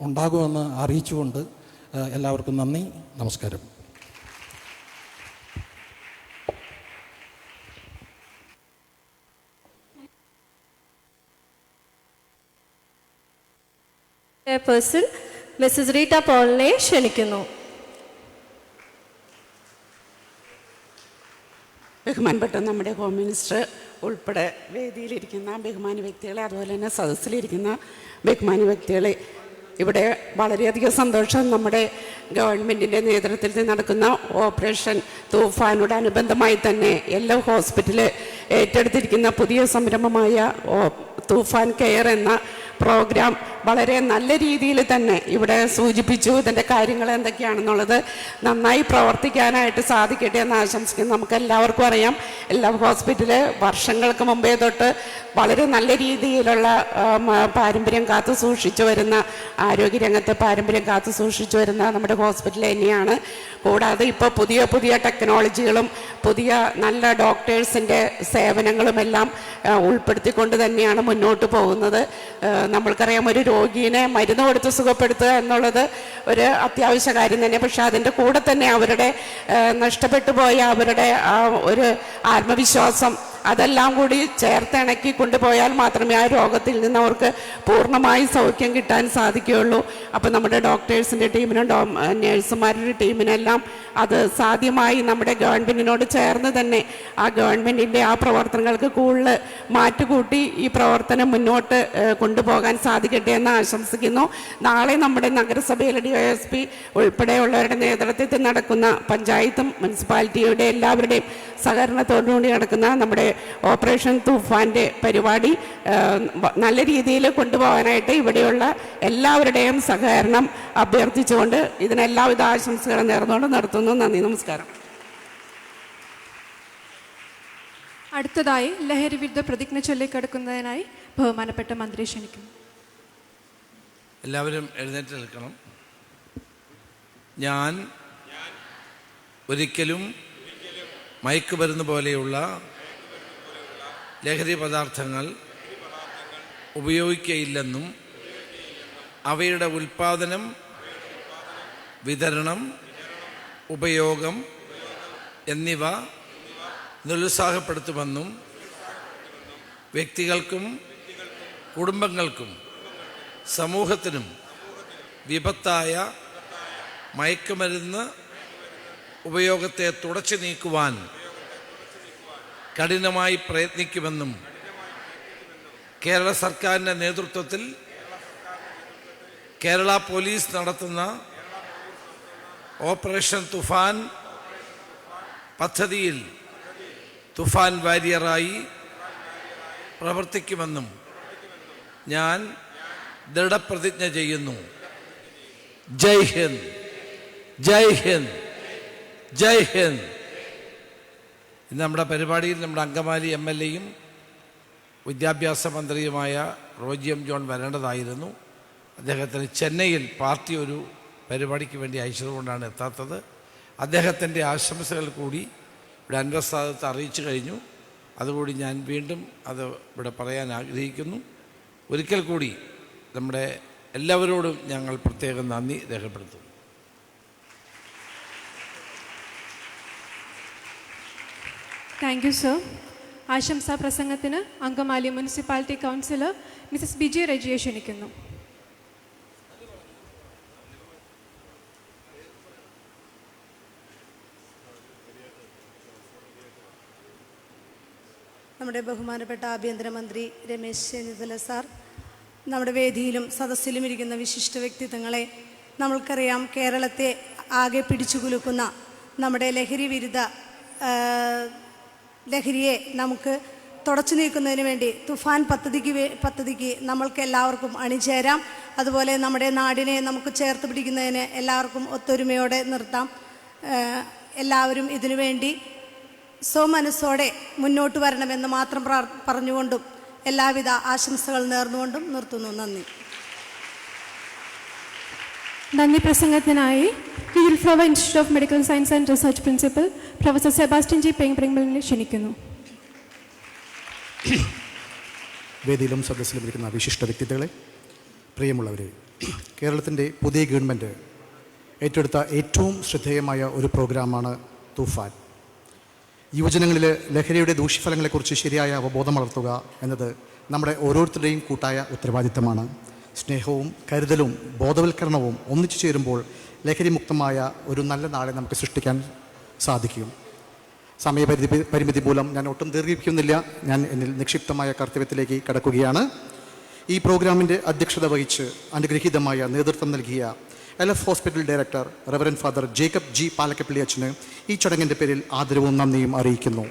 ഉണ്ടാകുമെന്ന് അറിയിച്ചുകൊണ്ട് എല്ലാവർക്കും നന്ദി, നമസ്കാരം. പേഴ്സൺ മിസ്സസ് റീറ്റ പോളിനെ ക്ഷണിക്കുന്നു. ബഹുമാനപ്പെട്ട നമ്മുടെ ഹോം മിനിസ്റ്റർ ഉൾപ്പെടെ വേദിയിലിരിക്കുന്ന ബഹുമാന്യ വ്യക്തികളെ, അതുപോലെ തന്നെ സദസ്സിലിരിക്കുന്ന ബഹുമാന്യ വ്യക്തികളെ, ഇവിടെ വളരെയധികം സന്തോഷം. നമ്മുടെ ഗവൺമെൻറ്റിൻ്റെ നേതൃത്വത്തിൽ നടക്കുന്ന ഓപ്പറേഷൻ തൂഫാനോടനുബന്ധമായി തന്നെ LF ഹോസ്പിറ്റൽ ഏറ്റെടുത്തിരിക്കുന്ന പുതിയ സംരംഭമായ തൂഫാൻ കെയർ എന്ന പ്രോഗ്രാം വളരെ നല്ല രീതിയിൽ തന്നെ ഇവിടെ സൂചിപ്പിച്ചു. ഇതിൻ്റെ കാര്യങ്ങൾ എന്തൊക്കെയാണെന്നുള്ളത് നന്നായി പ്രവർത്തിക്കാനായിട്ട് സാധിക്കട്ടെ എന്ന് ആശംസിക്കുന്നു. നമുക്ക് എല്ലാവർക്കും അറിയാം, എല്ലാ ഹോസ്പിറ്റല് വർഷങ്ങൾക്ക് മുമ്പേ തൊട്ട് വളരെ നല്ല രീതിയിലുള്ള പാരമ്പര്യം കാത്തു സൂക്ഷിച്ചു വരുന്ന, ആരോഗ്യരംഗത്ത് പാരമ്പര്യം കാത്തു സൂക്ഷിച്ചു വരുന്ന നമ്മുടെ ഹോസ്പിറ്റൽ തന്നെയാണ്. കൂടാതെ ഇപ്പോൾ പുതിയ പുതിയ ടെക്നോളജികളും പുതിയ നല്ല ഡോക്ടേഴ്സിൻ്റെ സേവനങ്ങളുമെല്ലാം ഉൾപ്പെടുത്തിക്കൊണ്ട് തന്നെയാണ് മുന്നോട്ട് പോകുന്നത്. നമ്മൾക്കറിയാം, ഒരു രോഗീനെ മരുന്ന് കൊടുത്ത് സുഖപ്പെടുത്തുക എന്നുള്ളത് ഒരു അത്യാവശ്യ കാര്യം തന്നെ. പക്ഷെ അതിൻ്റെ കൂടെ തന്നെ അവരുടെ നഷ്ടപ്പെട്ടു പോയ അവരുടെ ഒരു ആത്മവിശ്വാസം, അതെല്ലാം കൂടി ചേർത്തിണക്കി കൊണ്ടുപോയാൽ മാത്രമേ ആ രോഗത്തിൽ നിന്ന് അവർക്ക് പൂർണ്ണമായി സൗഖ്യം കിട്ടാൻ സാധിക്കുകയുള്ളൂ. അപ്പോൾ നമ്മുടെ ഡോക്ടേഴ്സിൻ്റെ ടീമിനും നേഴ്സുമാരുടെ ടീമിനെല്ലാം അത് സാധ്യമായി നമ്മുടെ ഗവൺമെൻറ്റിനോട് ചേർന്ന് തന്നെ ആ ഗവൺമെൻറ്റിൻ്റെ ആ പ്രവർത്തനങ്ങൾക്ക് കൂടുതൽ മാറ്റുകൂട്ടി ഈ പ്രവർത്തനം മുന്നോട്ട് കൊണ്ടുപോകാൻ സാധിക്കട്ടെ എന്ന് ആശംസിക്കുന്നു. നാളെ നമ്മുടെ നഗരസഭയിലെ DYSP ഉൾപ്പെടെയുള്ളവരുടെ നേതൃത്വത്തിൽ നടക്കുന്ന പഞ്ചായത്തും മുനിസിപ്പാലിറ്റിയുടെ എല്ലാവരുടെയും സഹകരണത്തോടുകൂടി നടക്കുന്ന നമ്മുടെ ഓപ്പറേഷൻ തൂഫാൻ്റെ പരിപാടി നല്ല രീതിയിൽ കൊണ്ടുപോകാനായിട്ട് ഇവിടെയുള്ള എല്ലാവരുടെയും സഹകരണം അഭ്യർത്ഥിച്ചുകൊണ്ട് ഇതിനെല്ലാവിധ ആശംസകളും നേർന്നുകൊണ്ട് നിർത്തുന്നു. നന്ദി, നമസ്കാരം. അടുത്തതായി ലഹരി വിരുദ്ധ പ്രതിജ്ഞ ചൊല്ലിക്കെടുക്കുന്നതിനായി ബഹുമാനപ്പെട്ട മന്ത്രി ക്ഷണിക്കുന്നു. എല്ലാവരും എഴുന്നേറ്റ് നിൽക്കണം. ഞാൻ ഒരിക്കലും മയക്കുമരുന്ന് പോലെയുള്ള ലഹരി പദാർത്ഥങ്ങൾ ഉപയോഗിക്കുകയില്ലെന്നും അവയുടെ ഉൽപ്പാദനം, വിതരണം, ഉപയോഗം എന്നിവ നിരുത്സാഹപ്പെടുത്തുമെന്നും വ്യക്തികൾക്കും കുടുംബങ്ങൾക്കും സമൂഹത്തിനും വിപത്തായ മയക്കുമരുന്ന് ഉപയോഗത്തെ തുടച്ചു നീക്കുവാൻ കഠിനമായി പ്രയത്നിക്കുമെന്നും കേരള സർക്കാരിൻ്റെ നേതൃത്വത്തിൽ കേരള പോലീസ് നടത്തുന്ന ഓപ്പറേഷൻ തുഫാൻ പദ്ധതിയിൽ തുഫാൻ വാരിയറായി പ്രവർത്തിക്കുമെന്നും ഞാൻ ദൃഢപ്രതിജ്ഞ ചെയ്യുന്നു. ജയ് ഹിന്ദ്, ജയ് ഹിന്ദ്, ജയ് ഹിന്ദ്. ഇന്ന് നമ്മുടെ പരിപാടിയിൽ നമ്മുടെ അങ്കമാലി MLAയും വിദ്യാഭ്യാസ മന്ത്രിയുമായ റോജി എം ജോൺ വരേണ്ടതായിരുന്നു. അദ്ദേഹത്തിന് ചെന്നൈയിൽ പാർട്ടി ഒരു പരിപാടിക്ക് വേണ്ടി അയച്ചതുകൊണ്ടാണ് എത്താത്തത്. അദ്ദേഹത്തിൻ്റെ ആശംസകൾ കൂടി ഇവിടെ അൻവർ സാദത്ത് അറിയിച്ചു കഴിഞ്ഞു. അതുകൂടി ഞാൻ വീണ്ടും അത് ഇവിടെ പറയാൻ ആഗ്രഹിക്കുന്നു. ഒരിക്കൽ കൂടി നമ്മുടെ എല്ലാവരോടും ഞങ്ങൾ പ്രത്യേകം നന്ദി രേഖപ്പെടുത്തുന്നു. Thank you sir. ആശംസാ പ്രസംഗത്തിന് Angamaly municipality councillor Mrs Biji റെജിയെ ക്ഷണിക്കുന്നു. നമ്മുടെ ബഹുമാനപ്പെട്ട ആഭ്യന്തരമന്ത്രി രമേശ് ചെന്നിത്തല സാർ, നമ്മുടെ വേദിയിലും സദസ്സിലും ഇരിക്കുന്ന വിശിഷ്ട വ്യക്തിത്വങ്ങളെ, നമ്മൾക്കറിയാം കേരളത്തെ ആകെ പിടിച്ചുകുലുക്കുന്ന നമ്മുടെ ലഹരിയെ നമുക്ക് തുടച്ചു നീക്കുന്നതിന് വേണ്ടി തുഫാൻ പദ്ധതിക്ക് നമ്മൾക്ക് എല്ലാവർക്കും അണിചേരാം. അതുപോലെ നമ്മുടെ നാടിനെ നമുക്ക് ചേർത്ത് പിടിക്കുന്നതിന് എല്ലാവർക്കും ഒത്തൊരുമയോടെ നിർത്താം. എല്ലാവരും ഇതിനുവേണ്ടി സ്വമനസ്സോടെ മുന്നോട്ട് വരണമെന്ന് മാത്രം പറഞ്ഞുകൊണ്ടും എല്ലാവിധ ആശംസകൾ നേർന്നുകൊണ്ടും നിർത്തുന്നു. നന്ദി. നന്ദി പ്രസംഗത്തിനായി little flower institute of medical science and research principal professor Sebastian G പെങ്പ്രിങ്മലിനെ ക്ഷണിക്കുന്നു. വേദിയിലും സദസ്സിലും ഇരിക്കുന്ന വിശിഷ്ട വ്യക്തിത്വങ്ങളെ, പ്രിയമുള്ളവരെ, കേരളത്തിൻ്റെ പുതിയ ഗവൺമെൻറ് ഏറ്റെടുത്ത ഏറ്റവും ശ്രദ്ധേയമായ ഒരു പ്രോഗ്രാമാണ് തൂഫാൻ. യുവജനങ്ങളിൽ ലഹരിയുടെ ദൂഷ്യഫലങ്ങളെക്കുറിച്ച് ശരിയായ അവബോധം വളർത്തുക എന്നത് നമ്മുടെ ഓരോരുത്തരുടെയും കൂട്ടായ ഉത്തരവാദിത്തമാണ്. സ്നേഹവും കരുതലും ബോധവൽക്കരണവും ഒന്നിച്ചു ചേരുമ്പോൾ ലഹരിമുക്തമായ ഒരു നല്ല നാളെ നമുക്ക് സൃഷ്ടിക്കാൻ സാധിക്കും. സമയപരിമിതി മൂലം ഞാൻ ഒട്ടും ദീർഘിപ്പിക്കുന്നില്ല. ഞാൻ എന്നിൽ നിക്ഷിപ്തമായ കർത്തവ്യത്തിലേക്ക് കടക്കുകയാണ്. ഈ പ്രോഗ്രാമിൻ്റെ അധ്യക്ഷത വഹിച്ച് അനുഗ്രഹീതമായ നേതൃത്വം നൽകിയ LF hospital director reverend father Jacob G. Palakkappally അച്ഛന് ഈ ചടങ്ങിൻ്റെ പേരിൽ ആദരവും നന്ദിയും അറിയിക്കുന്നു.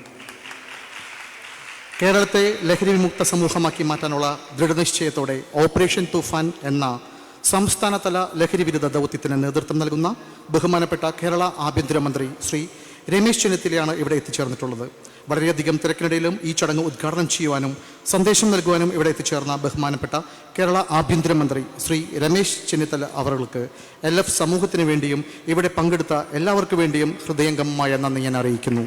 കേരളത്തെ ലഹരി വിമുക്ത സമൂഹമാക്കി മാറ്റാനുള്ള ദൃഢനിശ്ചയത്തോടെ ഓപ്പറേഷൻ തൂഫാൻ എന്ന സംസ്ഥാനതല ലഹരി വിരുദ്ധ ദൗത്യത്തിന് നേതൃത്വം നൽകുന്ന ബഹുമാനപ്പെട്ട കേരള ആഭ്യന്തരമന്ത്രി ശ്രീ രമേശ് ചെന്നിത്തലയാണ് ഇവിടെ എത്തിച്ചേർന്നിട്ടുള്ളത്. വളരെയധികം തിരക്കിനിടയിലും ഈ ചടങ്ങ് ഉദ്ഘാടനം ചെയ്യുവാനും സന്ദേശം നൽകുവാനും ഇവിടെ എത്തിച്ചേർന്ന ബഹുമാനപ്പെട്ട കേരള ആഭ്യന്തരമന്ത്രി ശ്രീ രമേശ് ചെന്നിത്തല അവർക്ക് LF സമൂഹത്തിന് വേണ്ടിയും ഇവിടെ പങ്കെടുത്ത എല്ലാവർക്കു വേണ്ടിയും ഹൃദയംഗമമായ നന്ദി ഞാൻ അറിയിക്കുന്നു.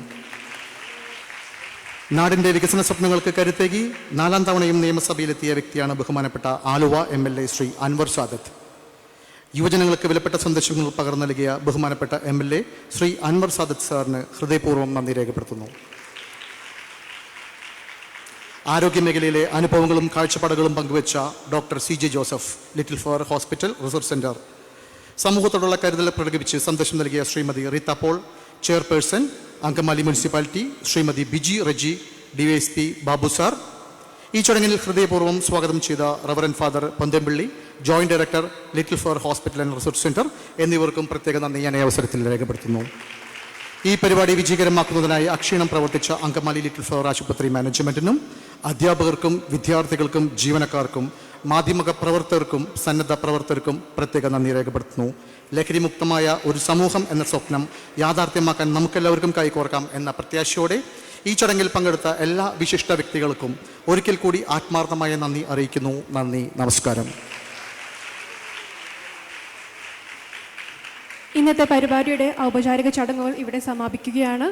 നാടിൻ്റെ വികസന സ്വപ്നങ്ങൾക്ക് കരുത്തേകി 4ാം തവണയും നിയമസഭയിലെത്തിയ വ്യക്തിയാണ് ബഹുമാനപ്പെട്ട ആലുവ MLA ശ്രീ അൻവർ സാദത്ത്. യുവജനങ്ങൾക്ക് വിലപ്പെട്ട സന്ദേശങ്ങൾ പകർന്നു നൽകിയ ബഹുമാനപ്പെട്ട MLA ശ്രീ അൻവർ സാദത്ത് സാറിന് ഹൃദയപൂർവ്വം നന്ദി രേഖപ്പെടുത്തുന്നു. ആരോഗ്യമേഖലയിലെ അനുഭവങ്ങളും കാഴ്ചപ്പാടുകളും പങ്കുവച്ച doctor CJ Joseph, little flower hospital research centre, സമൂഹത്തോടുള്ള കരുതൽ പ്രകടിപ്പിച്ച് സന്ദേശം നൽകിയ Shrimati Reetha Paul, chairperson Angamaly municipality Shrimati Biji Reji, DYSP Babu sir, ഈ ചടങ്ങിൽ ഹൃദയപൂർവ്വം സ്വാഗതം ചെയ്ത reverend father Ponthampally, joint director little flower hospital and research centre എന്നിവർക്കും പ്രത്യേക നന്ദി ഞാൻ ഈ അവസരത്തിൽ രേഖപ്പെടുത്തുന്നു. ഈ പരിപാടി വിജയകരമാക്കുന്നതിനായി അക്ഷീണം പ്രവർത്തിച്ച അങ്കമാലി ലിറ്റിൽ ഫ്ലവർ ആശുപത്രി മാനേജ്മെൻറ്റിനും അധ്യാപകർക്കും വിദ്യാർത്ഥികൾക്കും ജീവനക്കാർക്കും മാധ്യമ പ്രവർത്തകർക്കും സന്നദ്ധ പ്രവർത്തകർക്കും പ്രത്യേക നന്ദി രേഖപ്പെടുത്തുന്നു. ലഹരിമുക്തമായ ഒരു സമൂഹം എന്ന സ്വപ്നം യാഥാർത്ഥ്യമാക്കാൻ നമുക്കെല്ലാവർക്കും കൈകോർക്കാം എന്ന പ്രത്യാശയോടെ ഈ ചടങ്ങിൽ പങ്കെടുത്ത എല്ലാ വിശിഷ്ട വ്യക്തികൾക്കും ഒരിക്കൽ കൂടി ആത്മാർത്ഥമായ നന്ദി അറിയിക്കുന്നു. നന്ദി, നമസ്കാരം. ഇന്നത്തെ പരിപാടിയുടെ ഔപചാരിക ചടങ്ങുകൾ ഇവിടെ സമാപിക്കുകയാണ്.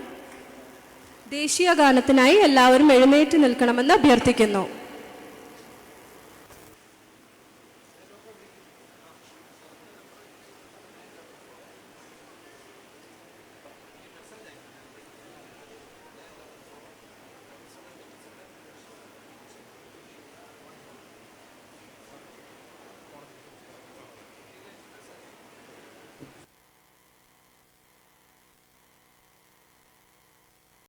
ദേശീയ ഗാനത്തിനായി എല്ലാവരും എഴുന്നേറ്റ് നിൽക്കണമെന്ന് അഭ്യർത്ഥിക്കുന്നു.